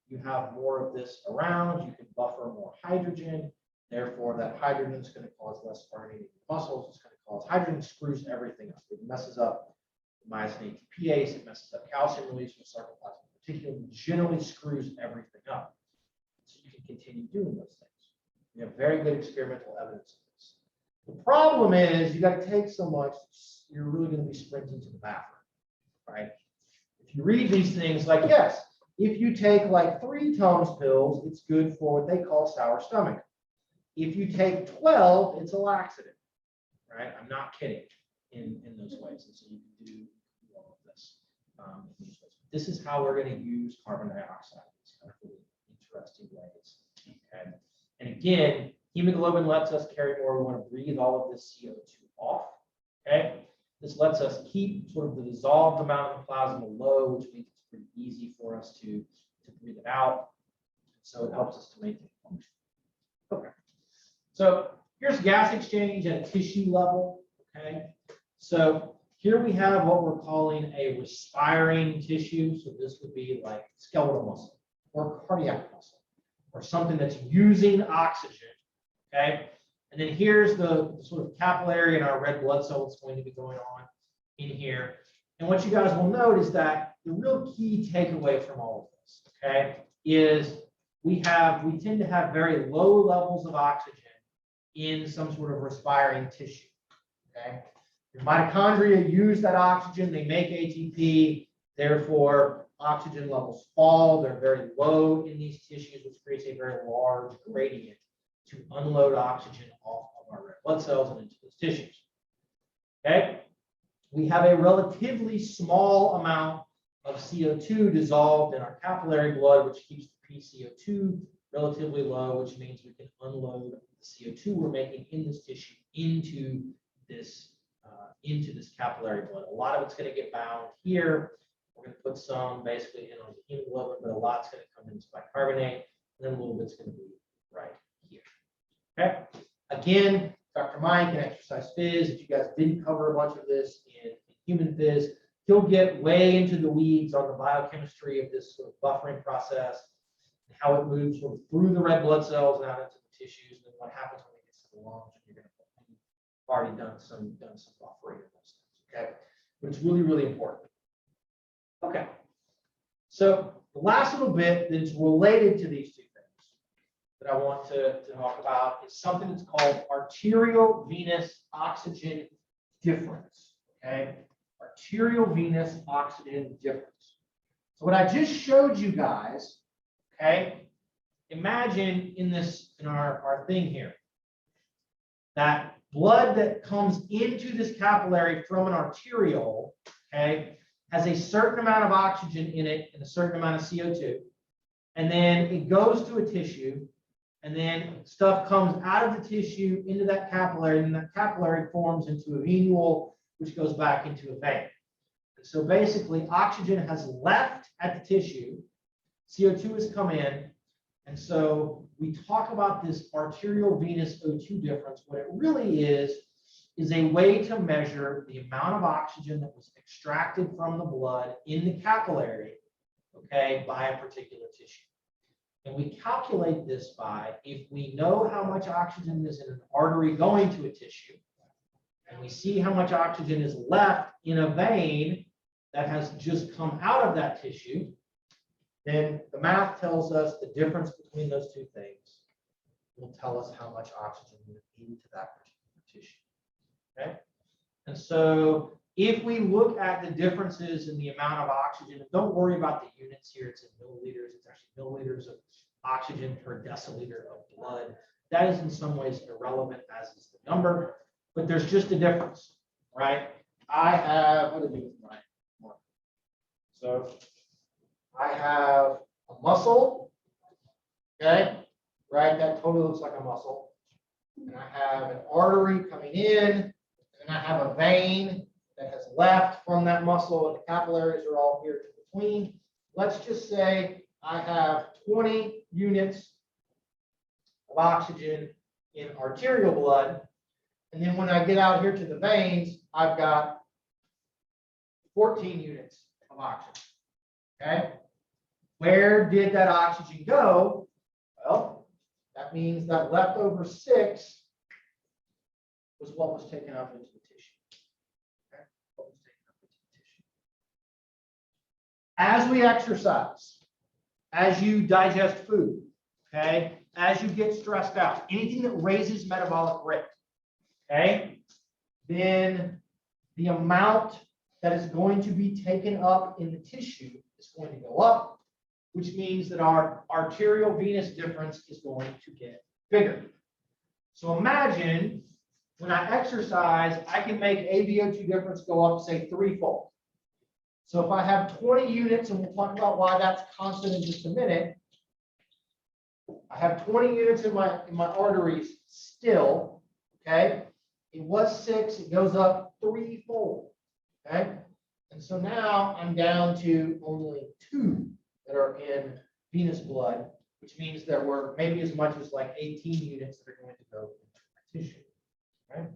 you have more of this around, you can buffer more hydrogen, therefore that hydrogen is going to cause less burning in the muscles, it's going to cause hydrogen screws everything up. It messes up the myosin ATPase, it messes up calcium release from sarcoplasmic reticulum, generally screws everything up. So you can continue doing those things. We have very good experimental evidence of this. The problem is you got to take so much, you're really going to be sprinting to the bathroom, right? If you read these things like, yes, if you take like 3 Tums pills, it's good for what they call sour stomach. If you take 12, it's a laxative, right? I'm not kidding in those ways. And so you can do all of this. This is how we're going to use carbon dioxide in these kind of really interesting ways. Okay. And again, hemoglobin lets us carry more. We want to breathe all of this CO2 off. Okay. This lets us keep sort of the dissolved amount of plasma low, which means it's pretty easy for us to breathe it out. So it helps us to maintain function. Okay. So here's gas exchange at a tissue level. Okay. So here we have what we're calling a respiring tissue. So this would be like skeletal muscle or cardiac muscle or something that's using oxygen. Okay. And then here's the sort of capillary and our red blood cell that's going to be going on in here. And what you guys will note is that the real key takeaway from all of this, okay, is we tend to have very low levels of oxygen in some sort of respiring tissue. Okay. Your mitochondria use that oxygen, they make ATP, therefore oxygen levels fall. They're very low in these tissues, which creates a very large gradient to unload oxygen off of our red blood cells and into those tissues. Okay, we have a relatively small amount of CO2 dissolved in our capillary blood, which keeps the PCO2 relatively low, which means we can unload the CO2 we're making in this tissue into this capillary blood. A lot of it's going to get bound here. We're going to put some basically in on the hemoglobin, but a lot's going to come into bicarbonate, and then a little bit's going to be right here. Okay. Again, Dr. Mike in exercise phys, if you guys didn't cover a bunch of this in human phys, he'll get way into the weeds on the biochemistry of this sort of buffering process and how it moves sort of through the red blood cells and out into the tissues, and then what happens when it gets to the lungs, and you're going to have already done some buffering of those things. Okay, but it's really, really important. Okay, so the last little bit that's related to these two things that I want to talk about is something that's called arterial venous oxygen difference. Okay, arterial venous oxygen difference. So what I just showed you guys, okay, imagine in our thing here that blood that comes into this capillary from an arteriole, okay, has a certain amount of oxygen in it and a certain amount of CO2. And then it goes to a tissue, and then stuff comes out of the tissue into that capillary, and that capillary forms into a venule, which goes back into a vein. And so basically, oxygen has left at the tissue, CO2 has come in, and so we talk about this arterial venous O2 difference. What it really is a way to measure the amount of oxygen that was extracted from the blood in the capillary, okay, by a particular tissue. And we calculate this by, if we know how much oxygen is in an artery going to a tissue, and we see how much oxygen is left in a vein that has just come out of that tissue, then the math tells us the difference between those two things will tell us how much oxygen went into that particular tissue. Okay, and so if we look at the differences in the amount of oxygen, and don't worry about the units here, it's in milliliters, it's actually milliliters of oxygen per deciliter of blood. That is in some ways irrelevant, as is the number, but there's just a difference, right? I have, what did I do with my marker? So I have a muscle, okay, right? That totally looks like a muscle. And I have an artery coming in, and I have a vein that has left from that muscle, and the capillaries are all here in between. Let's just say I have 20 units of oxygen in arterial blood. And then when I get out here to the veins, I've got 14 units of oxygen. Okay? Where did that oxygen go? Well, that means that leftover 6 was what was taken up into the tissue. Okay? What was taken up into the tissue. As we exercise, as you digest food, okay, as you get stressed out, anything that raises metabolic rate, okay, then the amount that is going to be taken up in the tissue is going to go up, which means that our arterial venous difference is going to get bigger. So imagine when I exercise, I can make AVO2 difference go up, say, 3-fold. So if I have 20 units, and we'll talk about why that's constant in just a minute, I have 20 units in my arteries still, okay? It was 6, it goes up 3-fold, okay? And so now I'm down to only 2 that are in venous blood, which means there were maybe as much as like 18 units that are going to go into my tissue, okay?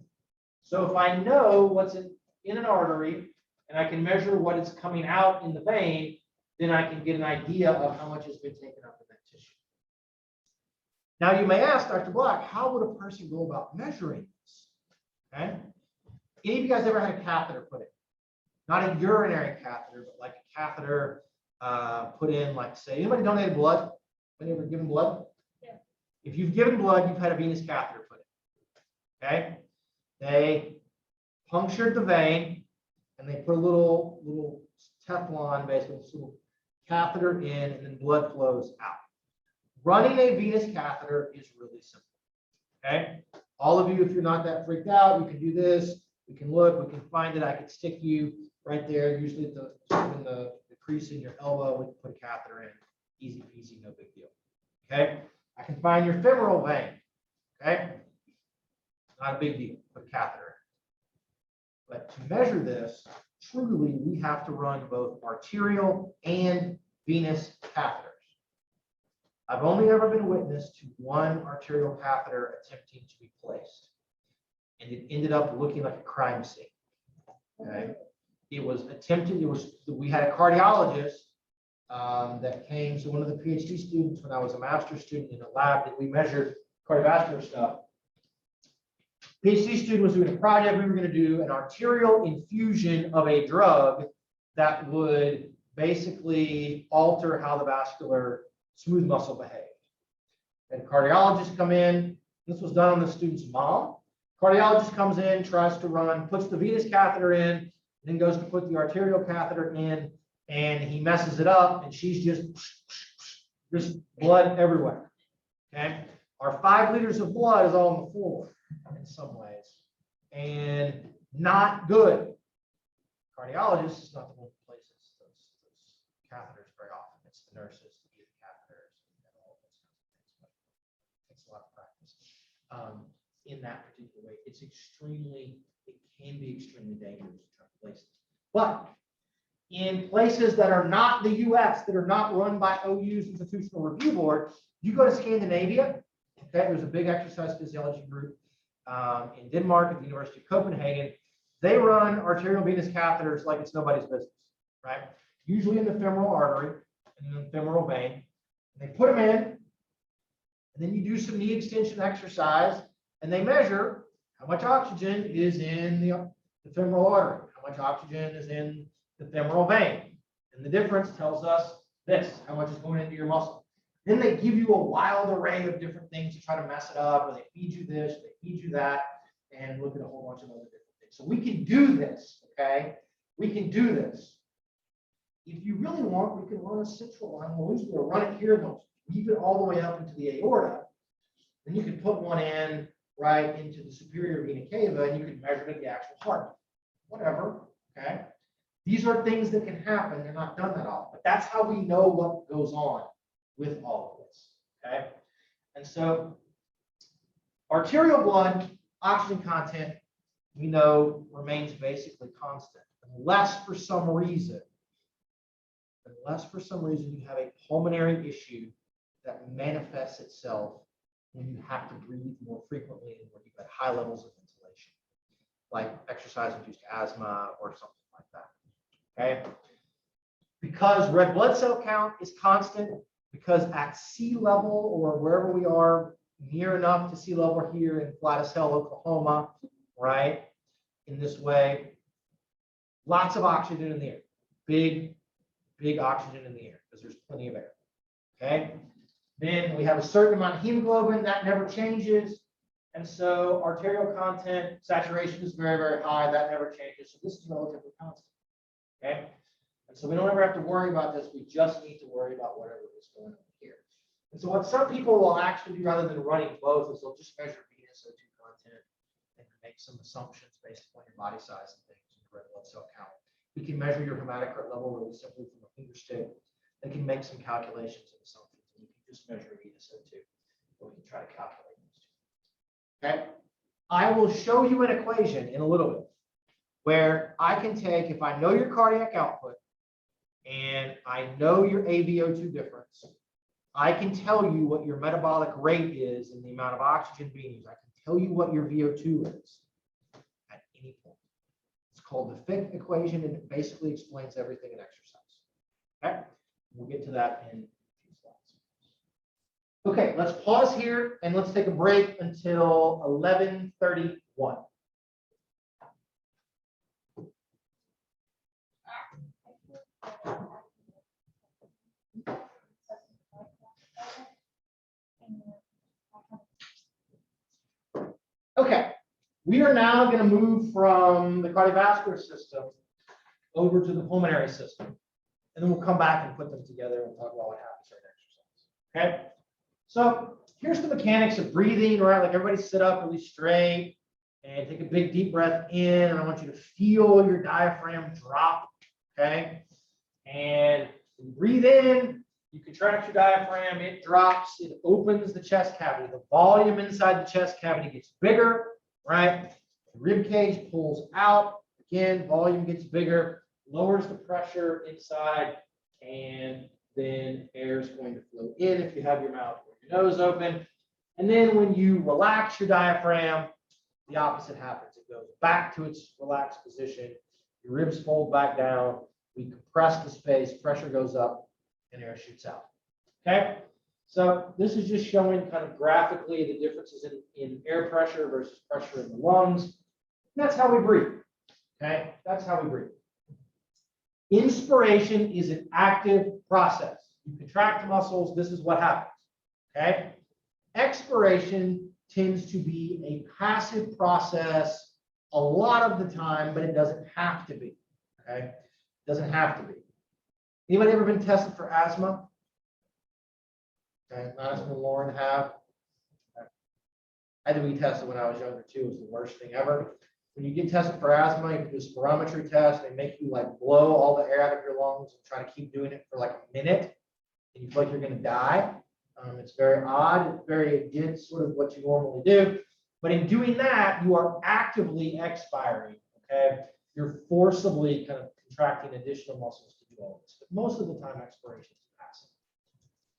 So if I know what's in an artery, and I can measure what is coming out in the vein, then I can get an idea of how much has been taken up in that tissue. Now you may ask, Dr. Black, how would a person go about measuring this? Okay. Any of you guys ever had a catheter put in? Not a urinary catheter, but like a catheter put in, like, say, anybody donated blood? Anybody ever given blood? Yeah. If you've given blood, you've had a venous catheter put in. Okay. They punctured the vein, and they put a little Teflon, basically, this little catheter in, and then blood flows out. Running a venous catheter is really simple. Okay? All of you, if you're not that freaked out, you can do this. We can look, we can find it. I could stick you right there, usually at the crease in your elbow. We can put a catheter in. Easy peasy, no big deal. Okay? I can find your femoral vein. Okay? Not a big deal. Put a catheter in. But to measure this, truly, we have to run both arterial and venous catheters. I've only ever been witness to one arterial catheter attempting to be placed, and it ended up looking like a crime scene. Okay, it was attempted. We had a cardiologist that came. So one of the PhD students, when I was a master's student in a lab, that we measured cardiovascular stuff. PhD student was doing a project. We were going to do an arterial infusion of a drug that would basically alter how the vascular smooth muscle behaved. And cardiologists come in. This was done on the student's mom. Cardiologist comes in, tries to run, puts the venous catheter in, then goes to put the arterial catheter in, and he messes it up, and she's just blood everywhere. Okay, our 5 liters of blood is all on the floor in some ways, and not good. Cardiologist is not the one who places those catheters very often. It's the nurses that do the catheters and all of those kinds of things. But it takes a lot of practice in that particular way. It can be extremely dangerous to try to place it. But in places that are not the US, that are not run by OU's Institutional Review Board, you go to Scandinavia. Okay, there's a big exercise physiology group in Denmark at the University of Copenhagen. They run arterial venous catheters like it's nobody's business, right? Usually in the femoral artery and in the femoral vein. And they put them in, and then you do some knee extension exercise, and they measure how much oxygen is in the femoral artery, how much oxygen is in the femoral vein. And the difference tells us this, how much is going into your muscle. Then they give you a wild array of different things to try to mess it up, or they feed you this, they feed you that, and look at a whole bunch of other different things. So we can do this, okay? We can do this. If you really want, we can run a central line. We'll usually run it here, and they'll weave it all the way up into the aorta. Then you can put one in right into the superior vena cava, and you can measure it at the actual heart. Whatever, okay? These are things that can happen. They're not done that often, but that's how we know what goes on with all of this, okay? And so arterial blood oxygen content, we know, remains basically constant, unless for some reason you have a pulmonary issue that manifests itself when you have to breathe more frequently and when you've got high levels of ventilation, like exercise-induced asthma or something like that. Okay? Because red blood cell count is constant, because at sea level or wherever we are, near enough to sea level here in Flat as Hell, Oklahoma, right? In this way, lots of oxygen in the air, big oxygen in the air because there's plenty of air. Okay. Then we have a certain amount of hemoglobin that never changes. And so arterial content saturation is very, very high. That never changes. So this is relatively constant. Okay. And so we don't ever have to worry about this. We just need to worry about whatever is going on here. And so what some people will actually do rather than running both is they'll just measure venous O2 content and make some assumptions based upon your body size and things and your red blood cell count. We can measure your hematocrit level really simply from a finger stick. They can make some calculations and assumptions. And you can just measure venous O2. Or we can try to calculate those two. Okay. I will show you an equation in a little bit where I can take, if I know your cardiac output and I know your AVO2 difference, I can tell you what your metabolic rate is and the amount of oxygen being used. I can tell you what your VO2 is at any point. It's called the Fick equation, and it basically explains everything in exercise. Okay, we'll get to that in a few slides. Okay, let's pause here and let's take a break until 11:31. Okay, we are now going to move from the cardiovascular system over to the pulmonary system. And then we'll come back and put them together and talk about what happens during exercise. Okay, so here's the mechanics of breathing, right? Like everybody sit up really straight and take a big deep breath in. And I want you to feel your diaphragm drop. Okay, and you breathe in. You contract your diaphragm, it drops, it opens the chest cavity. The volume inside the chest cavity gets bigger, right? The rib cage pulls out. Again, volume gets bigger, lowers the pressure inside, and then air is going to flow in if you have your mouth or your nose open. And then when you relax your diaphragm, the opposite happens. It goes back to its relaxed position. Your ribs fold back down. We compress the space, pressure goes up, and air shoots out. Okay, so this is just showing kind of graphically the differences in air pressure versus pressure in the lungs. And that's how we breathe. Okay, that's how we breathe. Inspiration is an active process. You contract the muscles, this is what happens. Okay, expiration tends to be a passive process a lot of the time, but it doesn't have to be. Okay, it doesn't have to be. Anybody ever been tested for asthma? Okay, Madison and Lauren have. I had to be tested when I was younger too. It was the worst thing ever. When you get tested for asthma, you can do a spirometry test. They make you like blow all the air out of your lungs and try to keep doing it for like a minute, and you feel like you're going to die. It's very odd. It's very against sort of what you normally do. But in doing that, you are actively expiring. Okay, you're forcibly kind of contracting additional muscles to do all this. But most of the time, expiration is passive.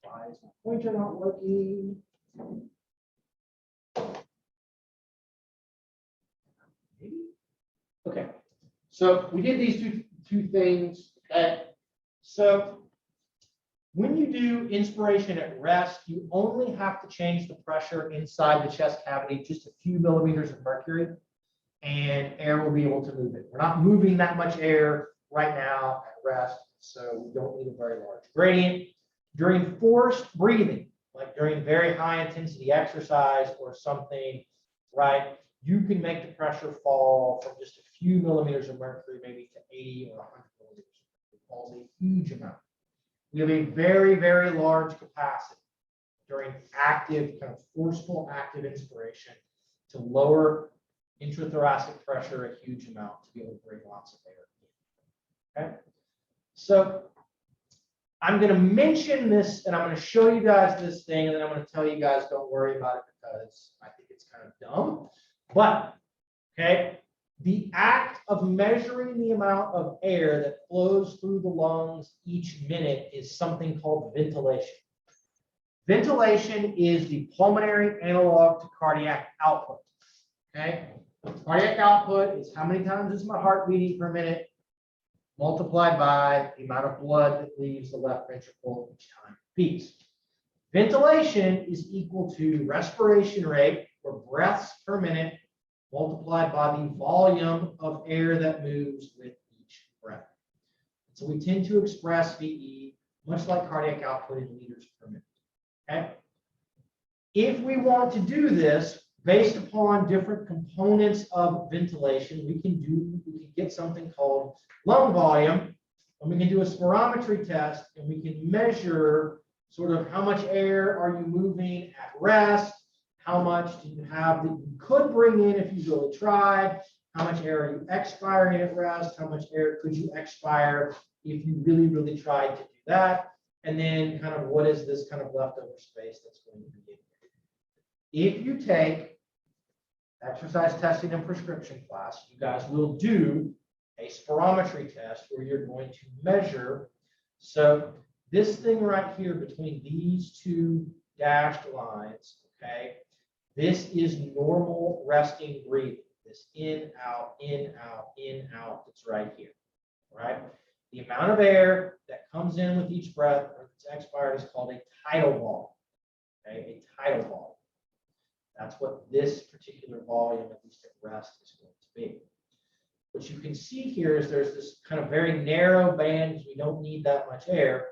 Why is my pointer not working? Maybe. Okay. So we did these two things. Okay. So when you do inspiration at rest, you only have to change the pressure inside the chest cavity just a few millimeters of mercury, and air will be able to move it. We're not moving that much air right now at rest, so we don't need a very large gradient. During forced breathing, like during very high intensity exercise or something, right, you can make the pressure fall from just a few millimeters of mercury, maybe to 80 or 100 millimeters. It falls a huge amount. We have a very, very large capacity during active, kind of forceful active inspiration to lower intrathoracic pressure a huge amount to be able to bring lots of air. Okay, so I'm going to mention this and I'm going to show you guys this thing, and then I'm going to tell you guys don't worry about it because I think it's kind of dumb. But, okay, the act of measuring the amount of air that flows through the lungs each minute is something called ventilation. Ventilation is the pulmonary analog to cardiac output. Okay, cardiac output is how many times is my heart beating per minute, multiplied by the amount of blood that leaves the left ventricle each time it beats. Ventilation is equal to respiration rate, or breaths per minute, multiplied by the volume of air that moves with each breath. So we tend to express VE much like cardiac output in liters per minute. Okay. If we want to do this based upon different components of ventilation, we can get something called lung volume, and we can do a spirometry test, and we can measure sort of how much air are you moving at rest, how much do you have that you could bring in if you really tried, how much air are you expiring at rest, how much air could you expire if you really, really tried to do that, and then kind of what is this kind of leftover space that's going to be in here. If you take exercise testing and prescription class, you guys will do a spirometry test where you're going to measure. So this thing right here between these two dashed lines, okay, this is normal resting breathing. This in, out, in, out, in, out, that's right here, right? The amount of air that comes in with each breath or that's expired is called a tidal volume, okay, a tidal volume. That's what this particular volume, at least at rest, is going to be. What you can see here is there's this kind of very narrow band because we don't need that much air.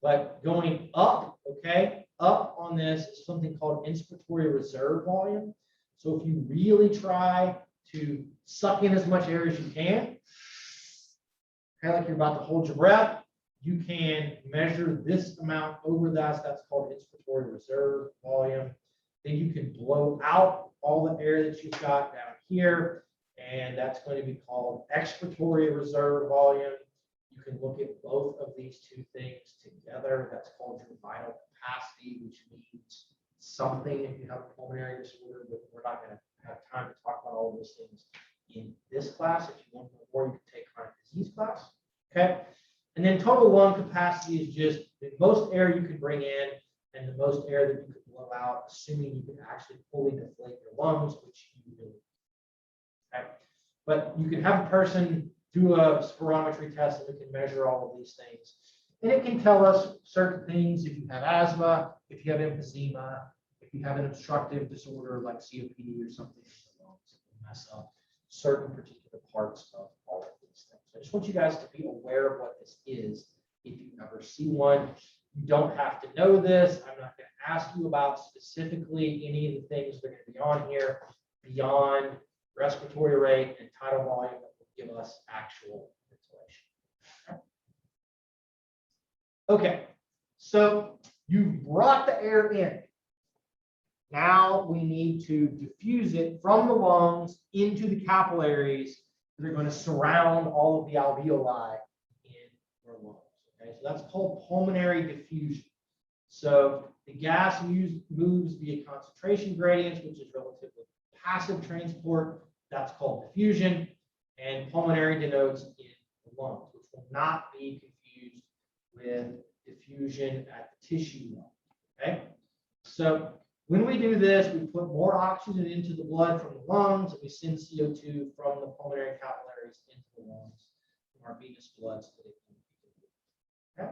But going up, okay, up on this is something called inspiratory reserve volume. So if you really try to suck in as much air as you can, kind of like you're about to hold your breath, you can measure this amount over that. That's called inspiratory reserve volume. Then you can blow out all the air that you've got down here, and that's going to be called expiratory reserve volume. You can look at both of these two things together. That's called your vital capacity, which means something if you have a pulmonary disorder, but we're not going to have time to talk about all of those things in this class. If you want to know more, you can take chronic disease class. Okay. And then total lung capacity is just the most air you can bring in and the most air that you could blow out, assuming you can actually fully deflate your lungs, which you really can. Okay. But you can have a person do a spirometry test and we can measure all of these things. And it can tell us certain things if you have asthma, if you have emphysema, if you have an obstructive disorder like COPD or something in the lungs that will mess up certain particular parts of all of these things. I just want you guys to be aware of what this is if you ever see one. You don't have to know this. I'm not going to ask you about specifically any of the things that are going to be on here beyond respiratory rate and tidal volume that will give us actual ventilation. Okay, so you've brought the air in. Now we need to diffuse it from the lungs into the capillaries that are going to surround all of the alveoli in our lungs. Okay, so that's called pulmonary diffusion. So the gas moves via concentration gradients, which is relatively passive transport. That's called diffusion. And pulmonary denotes in the lungs, which will not be confused with diffusion at the tissue level. Okay, so when we do this, we put more oxygen into the blood from the lungs, and we send CO2 from the pulmonary capillaries into the lungs from our venous blood so that it can be. Okay,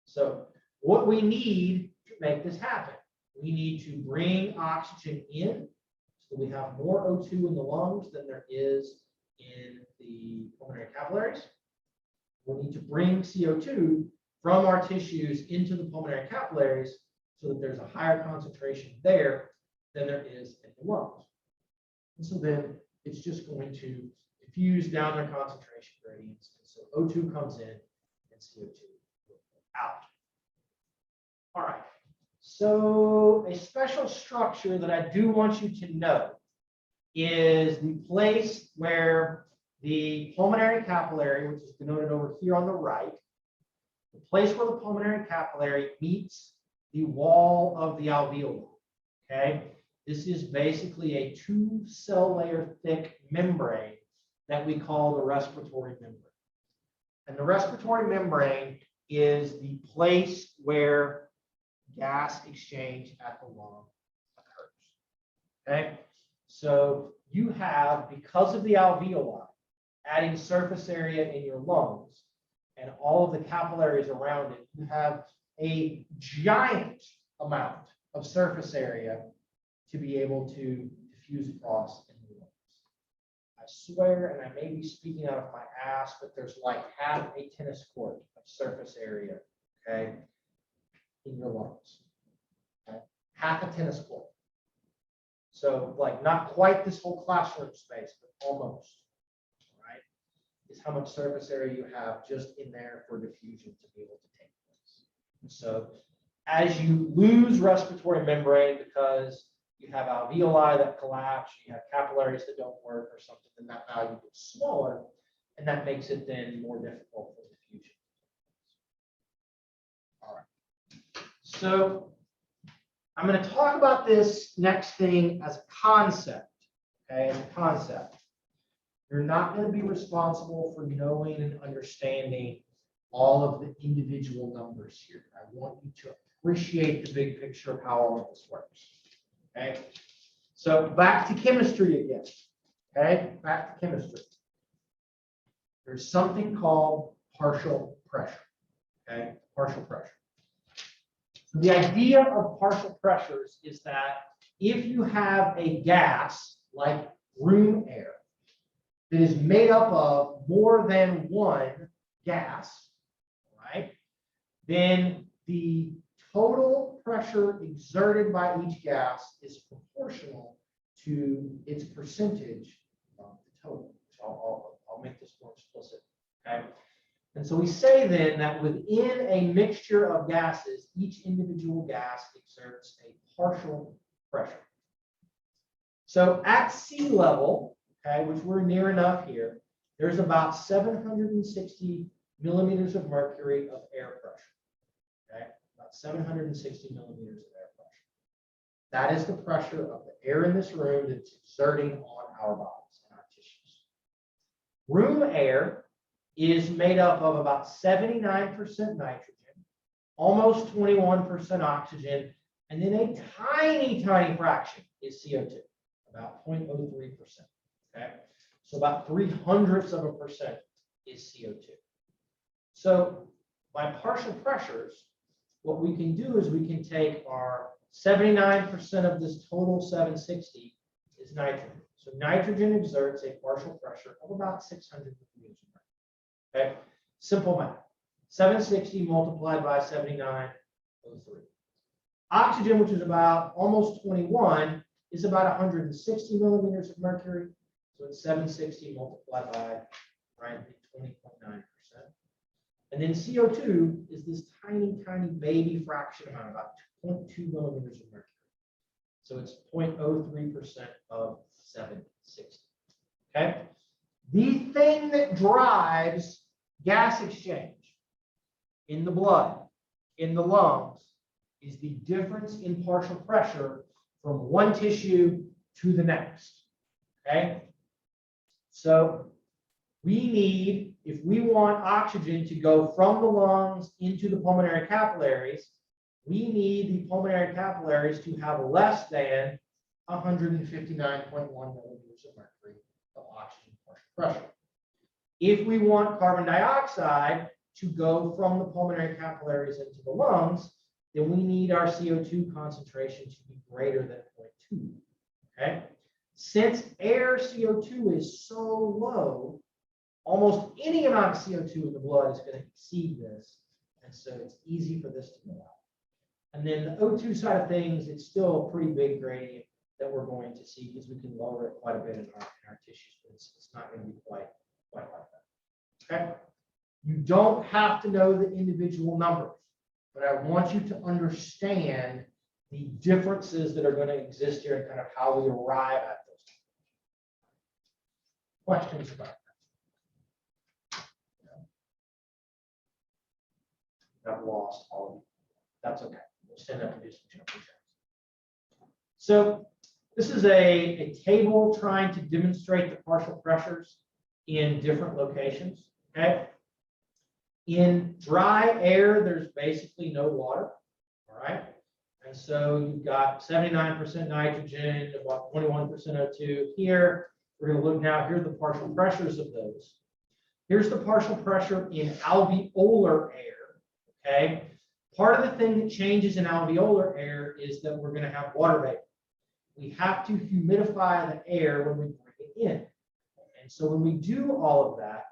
so what we need to make this happen, we need to bring oxygen in so that we have more O2 in the lungs than there is in the pulmonary capillaries. We need to bring CO2 from our tissues into the pulmonary capillaries so that there's a higher concentration there than there is in the lungs. And so then it's just going to diffuse down their concentration gradients. And so O2 comes in and CO2 goes out. All right. So a special structure that I do want you to know is the place where the pulmonary capillary, which is denoted over here on the right, the place where the pulmonary capillary meets the wall of the alveoli. Okay, this is basically a 2-cell layer thick membrane that we call the respiratory membrane. And the respiratory membrane is the place where gas exchange at the lung occurs. Okay, so you have, because of the alveoli, adding surface area in your lungs and all of the capillaries around it, you have a giant amount of surface area to be able to diffuse across in the lungs. I swear, and I may be speaking out of my ass, but there's like half a tennis court of surface area, okay, in your lungs. Okay? Half a tennis court. So like not quite this whole classroom space, but almost, right? Is how much surface area you have just in there for diffusion to be able to take place. And so as you lose respiratory membrane because you have alveoli that collapse, you have capillaries that don't work or something, then that value gets smaller, and that makes it then more difficult for diffusion. All right. So I'm going to talk about this next thing as a concept. Okay, as a concept. You're not going to be responsible for knowing and understanding all of the individual numbers here. I want you to appreciate the big picture of how all of this works. Okay, so back to chemistry again. Okay, back to chemistry. There's something called partial pressure. Okay, partial pressure. So the idea of partial pressures is that if you have a gas like room air that is made up of more than one gas, right, then the total pressure exerted by each gas is proportional to its percentage of the total. So I'll make this more explicit. Okay. And so we say then that within a mixture of gases, each individual gas exerts a partial pressure. So at sea level, okay, which we're near enough here, there's about 760 millimeters of mercury of air pressure. Okay, about 760 millimeters of air pressure. That is the pressure of the air in this room that's exerting on our bodies and our tissues. Room air is made up of about 79% nitrogen, almost 21% oxygen, and then a tiny, tiny fraction is CO2, about 0.03%. Okay, so about 0.03% is CO2. So by partial pressures, what we can do is we can take our 79% of this total 760 is nitrogen. So nitrogen exerts a partial pressure of about 600 millimeters of mercury. Okay, simple math. 760 multiplied by 79, 03. Oxygen, which is about almost 21, is about 160 millimeters of mercury. So it's 760 multiplied by, right, 20.9%. And then CO2 is this tiny, tiny baby fraction amount, about 2.2 millimeters of mercury. So it's 0.03% of 760. Okay. The thing that drives gas exchange in the blood, in the lungs, is the difference in partial pressure from one tissue to the next. Okay. So we need, if we want oxygen to go from the lungs into the pulmonary capillaries, we need the pulmonary capillaries to have less than 159.1 millimeters of mercury of oxygen partial pressure. If we want carbon dioxide to go from the pulmonary capillaries into the lungs, then we need our CO2 concentration to be greater than 0.2. Okay. Since air CO2 is so low, almost any amount of CO2 in the blood is going to exceed this. And so it's easy for this to go out. And then the O2 side of things, it's still a pretty big gradient that we're going to see because we can lower it quite a bit in our tissues, but it's not going to be quite like that. Okay. You don't have to know the individual numbers, but I want you to understand the differences that are going to exist here and kind of how we arrive at those. Questions about that? I've lost all of you. That's okay. We'll stand up and do some jumping jacks. So this is a table trying to demonstrate the partial pressures in different locations. Okay. In dry air, there's basically no water. All right. And so you've got 79% nitrogen, about 21% O2 here. We're going to look now, here are the partial pressures of those. Here's the partial pressure in alveolar air, okay? Part of the thing that changes in alveolar air is that we're going to have water vapor. We have to humidify the air when we bring it in. And so when we do all of that,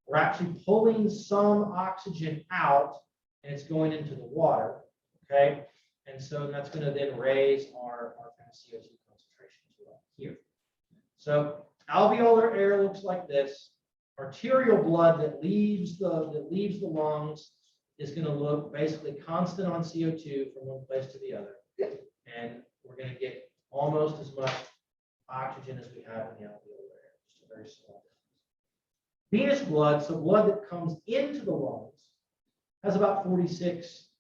we're actually pulling some oxygen out, and it's going into the water, okay? And so that's going to then raise our kind of CO2 concentration here. So alveolar air looks like this. Arterial blood that leaves the lungs is going to look basically constant on CO2 from one place to the other. And we're going to get almost as much oxygen as we have in the alveolar air, just a very small difference. Venous blood, so blood that comes into the lungs, has about 46,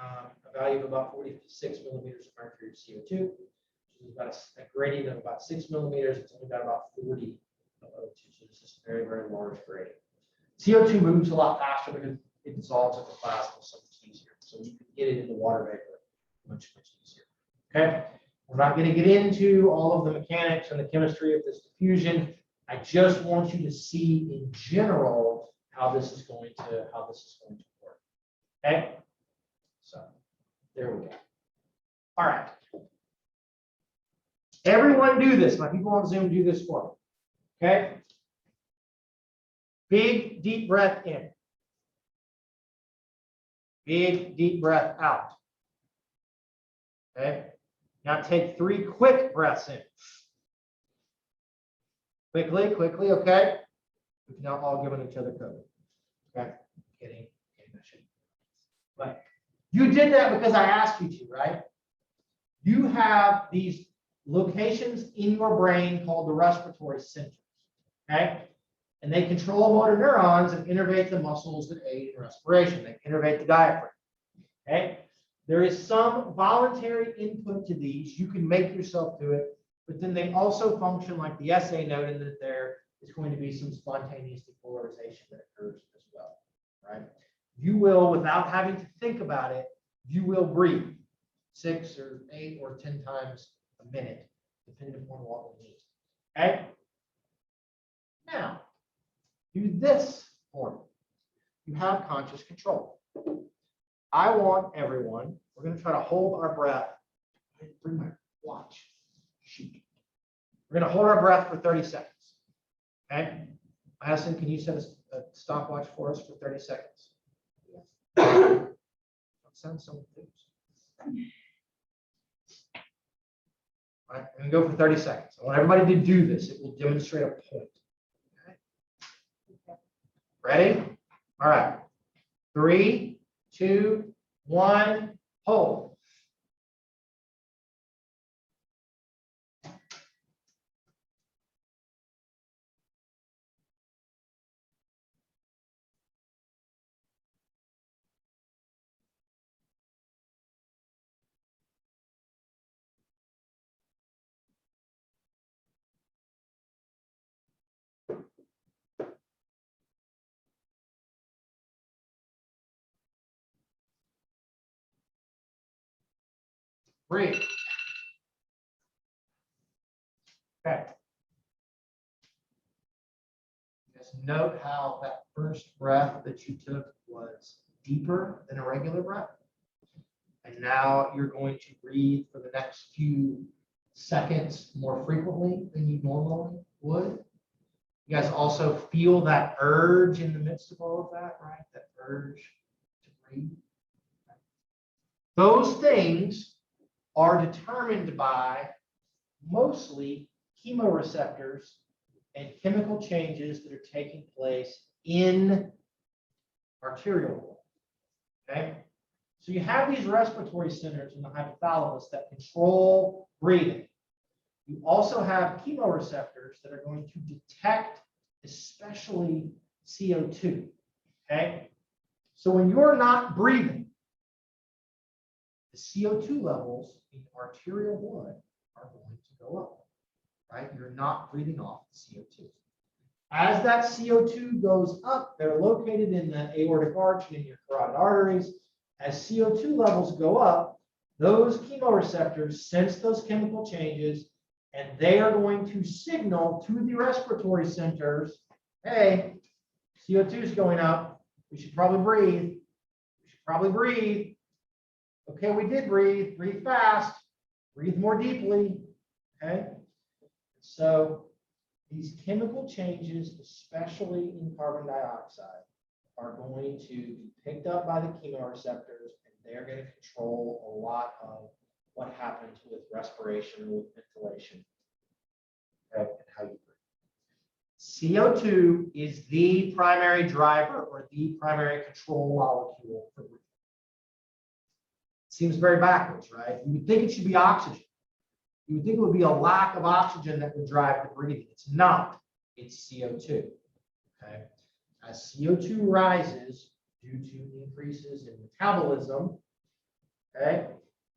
a value of about 46 millimeters of mercury of CO2, which is about a gradient of about 6 millimeters. It's only got about 40 of O2, so this is a very, very large gradient. CO2 moves a lot faster because it dissolves in the plasma, so it's easier. So you can get it in the water vapor much, much easier. Okay, we're not going to get into all of the mechanics and the chemistry of this diffusion. I just want you to see in general how this is going to work. Okay, so there we go. All right. Everyone do this. My people on Zoom, do this for me. Okay. Big, deep breath in. Big, deep breath out. Okay. Now take 3 quick breaths in. Quickly, quickly, okay. We can now all give each other COVID. Okay. Kidding. But you did that because I asked you to, right? You have these locations in your brain called the respiratory centers. Okay. And they control motor neurons and innervate the muscles that aid in respiration. They innervate the diaphragm. Okay. There is some voluntary input to these. You can make yourself do it, but then they also function like the essay noted that there is going to be some spontaneous depolarization that occurs as well. Right. You will, without having to think about it, you will breathe 6 or 8 or 10 times a minute, depending upon what we need. Okay. Now, do this for me. You have conscious control. I want everyone, we're going to try to hold our breath. Bring my watch. Shoot. We're going to hold our breath for 30 seconds. Okay. Madison, can you set a stopwatch for us for 30 seconds? Yes. Sound so enthused. All right, I'm going to go for 30 seconds. I want everybody to do this. It will demonstrate a point. Okay. Ready? All right. 3, 2, 1, hold. Breathe. Okay. Just note how that first breath that you took was deeper than a regular breath. And now you're going to breathe for the next few seconds more frequently than you normally would. You guys also feel that urge in the midst of all of that, right? That urge to breathe. Those things are determined by mostly chemoreceptors and chemical changes that are taking place in arterial blood. Okay, so you have these respiratory centers in the hypothalamus that control breathing. You also have chemoreceptors that are going to detect especially CO2. Okay, so when you're not breathing, the CO2 levels in arterial blood are going to go up, right? You're not breathing off the CO2. As that CO2 goes up, they're located in the aortic arch and in your carotid arteries. As CO2 levels go up, those chemoreceptors sense those chemical changes, and they are going to signal to the respiratory centers, hey, CO2 is going up. We should probably breathe. We should probably breathe. Okay, we did breathe. Breathe fast. Breathe more deeply. Okay. So these chemical changes, especially in carbon dioxide, are going to be picked up by the chemoreceptors, and they're going to control a lot of what happens with respiration and with ventilation. Okay, and how you breathe. CO2 is the primary driver or the primary control molecule for breathing. Seems very backwards, right? You would think it should be oxygen. You would think it would be a lack of oxygen that would drive the breathing. It's not. It's CO2. Okay. As CO2 rises due to increases in metabolism, okay,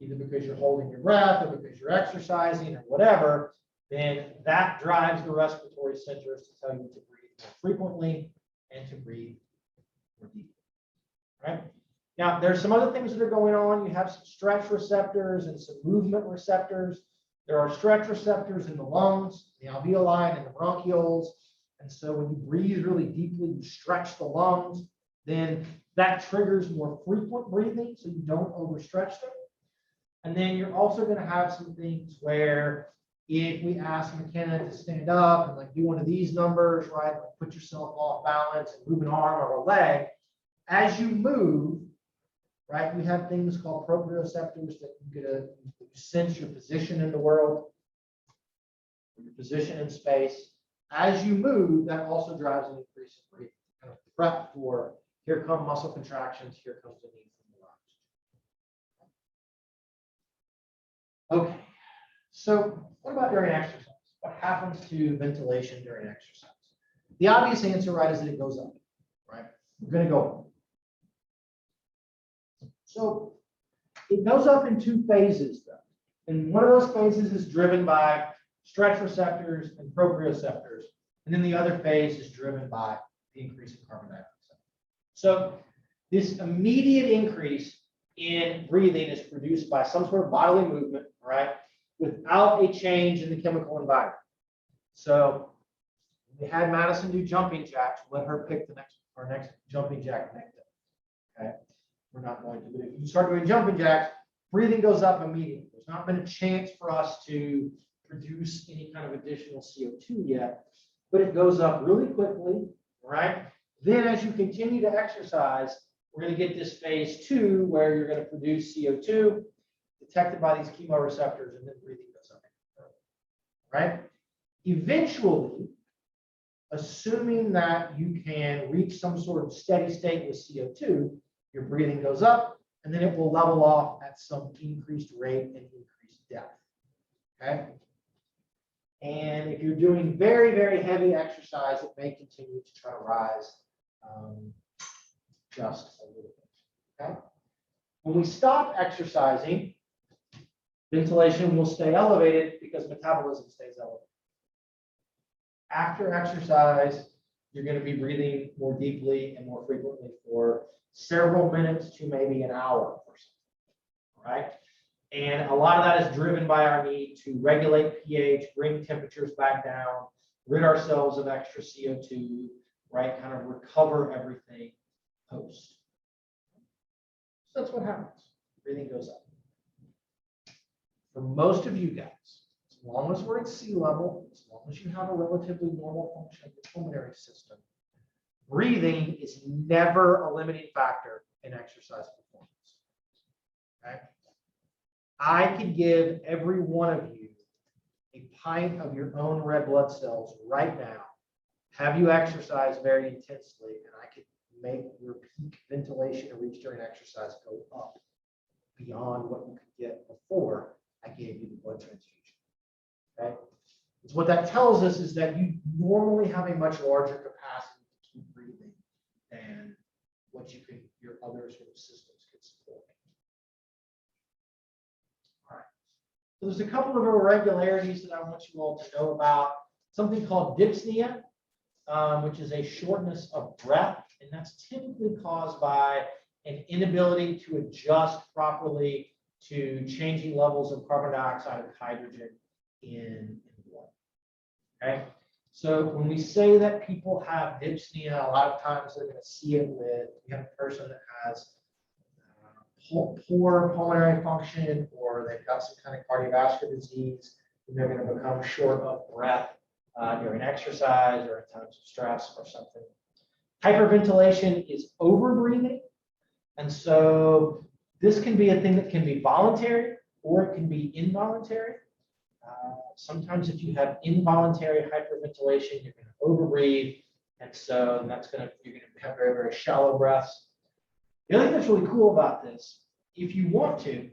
either because you're holding your breath or because you're exercising or whatever, then that drives the respiratory centers to tell you to breathe more frequently and to breathe more deeply. Right? Now, there's some other things that are going on. You have some stretch receptors and some movement receptors. There are stretch receptors in the lungs, the alveoli, and the bronchioles. And so when you breathe really deeply, you stretch the lungs, then that triggers more frequent breathing, so you don't overstretch them. And then you're also going to have some things where if we ask McKenna to stand up and like do one of these numbers, right, like put yourself off balance and move an arm or a leg, as you move, right, we have things called proprioceptors that you get to sense your position in the world, your position in space. As you move, that also drives an increase in breathing, kind of prep for here come muscle contractions, here comes the need for more oxygen. Okay, so what about during exercise? What happens to ventilation during exercise? The obvious answer, right, is that it goes up, right? We're going to go up. So it goes up in two phases, though. And one of those phases is driven by stretch receptors and proprioceptors. And then the other phase is driven by the increase in carbon dioxide. So this immediate increase in breathing is produced by some sort of bodily movement, right, without a change in the chemical environment. So we had Madison do jumping jacks. Let her pick our next jumping jack next day. Okay. We're not going to, but if you start doing jumping jacks, breathing goes up immediately. There's not been a chance for us to produce any kind of additional CO2 yet, but it goes up really quickly, right? Then as you continue to exercise, we're going to get this phase 2 where you're going to produce CO2 detected by these chemoreceptors, and then breathing goes up, right? Eventually, assuming that you can reach some sort of steady state with CO2, your breathing goes up, and then it will level off at some increased rate and increased depth. Okay. And if you're doing very, very heavy exercise, it may continue to try to rise just a little bit. Okay. When we stop exercising, ventilation will stay elevated because metabolism stays elevated. After exercise, you're going to be breathing more deeply and more frequently for several minutes to maybe an hour or so, right? And a lot of that is driven by our need to regulate pH, bring temperatures back down, rid ourselves of extra CO2, right? Kind of recover everything post. So that's what happens. Breathing goes up. For most of you guys, as long as we're at sea level, as long as you have a relatively normal function of the pulmonary system, breathing is never a limiting factor in exercise performance. Okay? I could give every one of you a pint of your own red blood cells right now, have you exercise very intensely, and I could make your peak ventilation and reach during exercise go up beyond what you could get before I gave you the blood transfusion. Okay? So what that tells us is that you normally have a much larger capacity to keep breathing than what your other sort of systems could support. So there's a couple of irregularities that I want you all to know about. Something called dyspnea, which is a shortness of breath, and that's typically caused by an inability to adjust properly to changing levels of carbon dioxide and hydrogen in blood. Okay, so when we say that people have dyspnea, a lot of times they're going to see it with, you have a person that has poor pulmonary function, or they've got some kind of cardiovascular disease, and they're going to become short of breath during exercise or at times of stress or something. Hyperventilation is overbreathing. And so this can be a thing that can be voluntary or it can be involuntary. Sometimes if you have involuntary hyperventilation, you're going to overbreathe. And so you're going to have very, very shallow breaths. The other thing that's really cool about this, if you want to,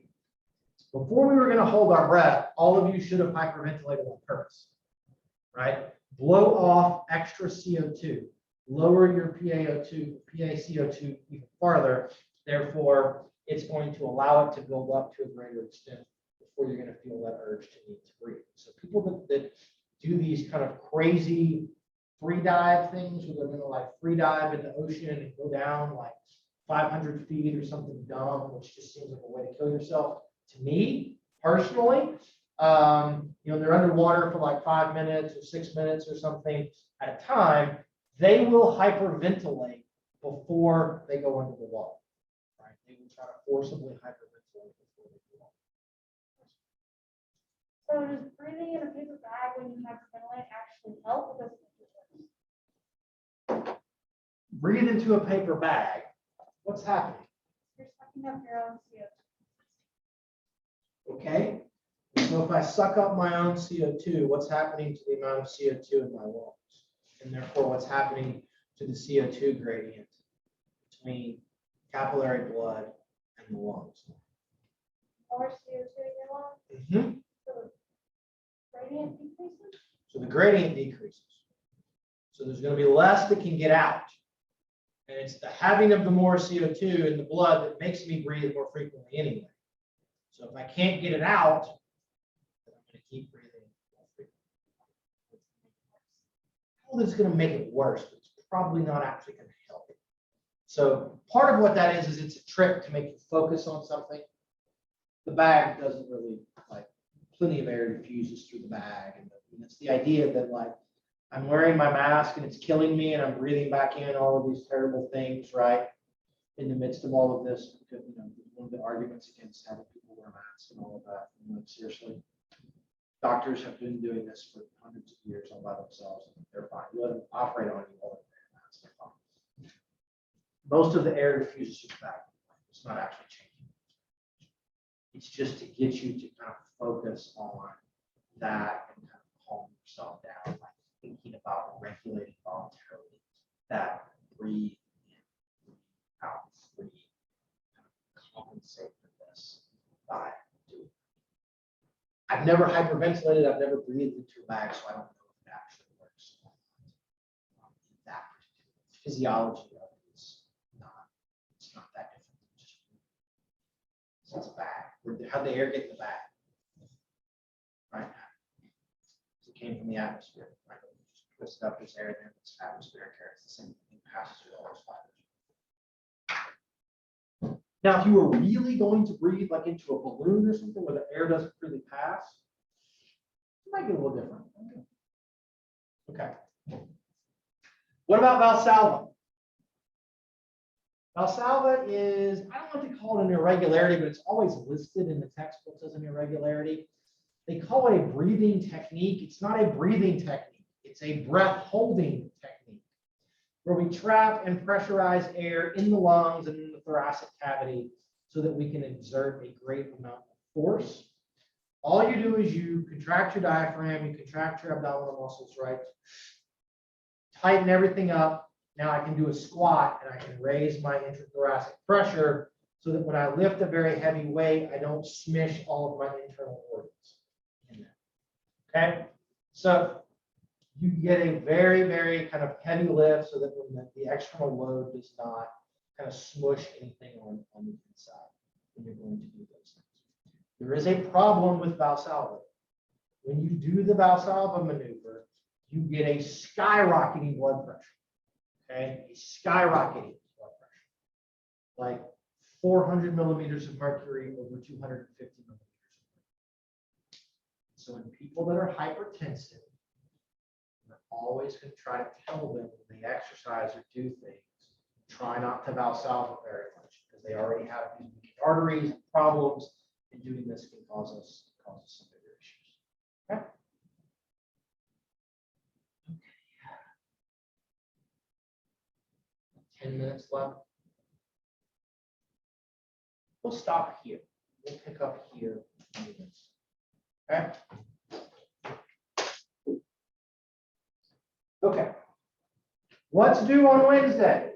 before we were going to hold our breath, all of you should have hyperventilated on purpose, right? Blow off extra CO2, lower your PaCO2 even farther. Therefore, it's going to allow it to build up to a greater extent before you're going to feel that urge to need to breathe. So people that do these kind of crazy free dive things, where they're going to like free dive in the ocean and go down like 500 feet or something dumb, which just seems like a way to kill yourself. To me, personally, they're underwater for like 5 minutes or 6 minutes or something at a time. They will hyperventilate before they go into the water. Right? They will try to forcibly hyperventilate before they go on. So does breathing in a paper bag when you hyperventilate actually help? Or does it Breathe into a paper bag. What's happening? You're sucking up your own CO2. Okay. So if I suck up my own CO2, what's happening to the amount of CO2 in my lungs? And therefore, what's happening to the CO2 gradient between capillary blood and the lungs? More CO2 in your lungs? Mm-hmm. So the gradient decreases? So the gradient decreases. So there's going to be less that can get out. And it's the having of the more CO2 in the blood that makes me breathe more frequently anyway. So if I can't get it out, then I'm going to keep breathing more frequently. Well, it's going to make it worse, but it's probably not actually going to help it. So part of what that is it's a trick to make you focus on something. The bag doesn't really, like, plenty of air diffuses through the bag. And it's the idea that, like, I'm wearing my mask and it's killing me and I'm breathing back in all of these terrible things, right? In the midst of all of this, because, one of the arguments against having people wear masks and all of that, seriously, doctors have been doing this for hundreds of years all by themselves, and they're fine. You let them operate on you while they're wearing masks, they're fine. Most of the air diffuses through the bag. It's not actually changing. It's just to get you to kind of focus on that and kind of calm yourself down, like thinking about regulating voluntarily that breathe in, breathe out, breathe, kind of compensate for this by doing it. I've never hyperventilated, I've never breathed into a bag, so I don't know if it actually works. That particular physiology of it is not, it's not that different. Just, so it's a bag. How'd the air get in the bag? Right? It came from the atmosphere. Right? Just twist up this air there, this atmospheric air. It's the same thing, passes through all those fibers. Now, if you were really going to breathe like into a balloon or something where the air doesn't really pass, it might get a little different. Okay. What about Valsalva? Valsalva is, I don't like to call it an irregularity, but it's always listed in the textbooks as an irregularity. They call it a breathing technique. It's not a breathing technique. It's a breath holding technique where we trap and pressurize air in the lungs and in the thoracic cavity so that we can exert a great amount of force. All you do is you contract your diaphragm, you contract your abdominal muscles, right? Tighten everything up. Now I can do a squat and I can raise my intrathoracic pressure so that when I lift a very heavy weight, I don't smish all of my internal organs in there. Okay, so you get a very, very kind of heavy lift so that when the external load does not kind of smush anything on the inside when you're going to do those things. There is a problem with Valsalva. When you do the Valsalva maneuver, you get a skyrocketing blood pressure. Okay, a skyrocketing blood pressure, like 400 millimeters of mercury over 250 millimeters. So in people that are hypertensive, we're always going to try to tell them when they exercise or do things, try not to Valsalva very much because they already have these weak arteries and problems, and doing this can cause us some bigger issues. Okay. 10 minutes left. We'll stop here. We'll pick up here in a minute. Okay. Okay. What's due on Wednesday?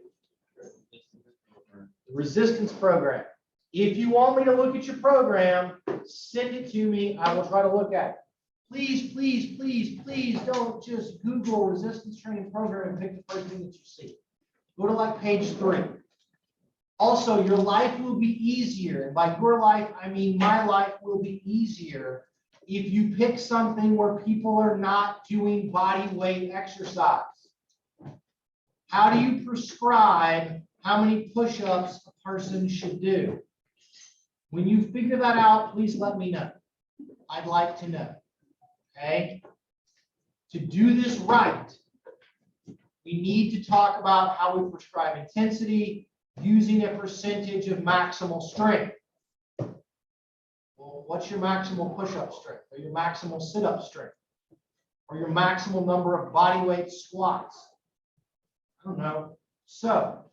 The resistance program. If you want me to look at your program, send it to me. I will try to look at it. Please, please, please, please don't just Google resistance training program and pick the first thing that you see. Go to like page 3. Also, your life will be easier. And by your life, I mean my life will be easier if you pick something where people are not doing body weight exercise. How do you prescribe how many push-ups a person should do? When you figure that out, please let me know. I'd like to know. Okay? To do this right, we need to talk about how we prescribe intensity using a percentage of maximal strength. Well, what's your maximal push-up strength, or your maximal sit-up strength, or your maximal number of body weight squats? I don't know. So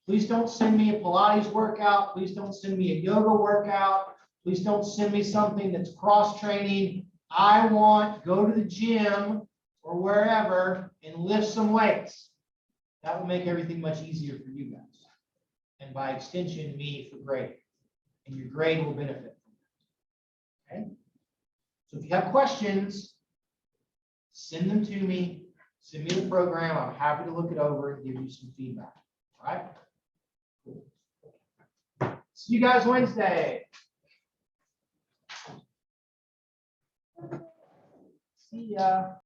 please don't send me a Pilates workout. Please don't send me a yoga workout. Please don't send me something that's cross-training. I want go to the gym or wherever and lift some weights. That will make everything much easier for you guys. And by extension, me for grading. And your grade will benefit from that. Okay? So if you have questions, send them to me. Send me the program. I'm happy to look it over and give you some feedback. All right? Cool. See you guys Wednesday. See ya.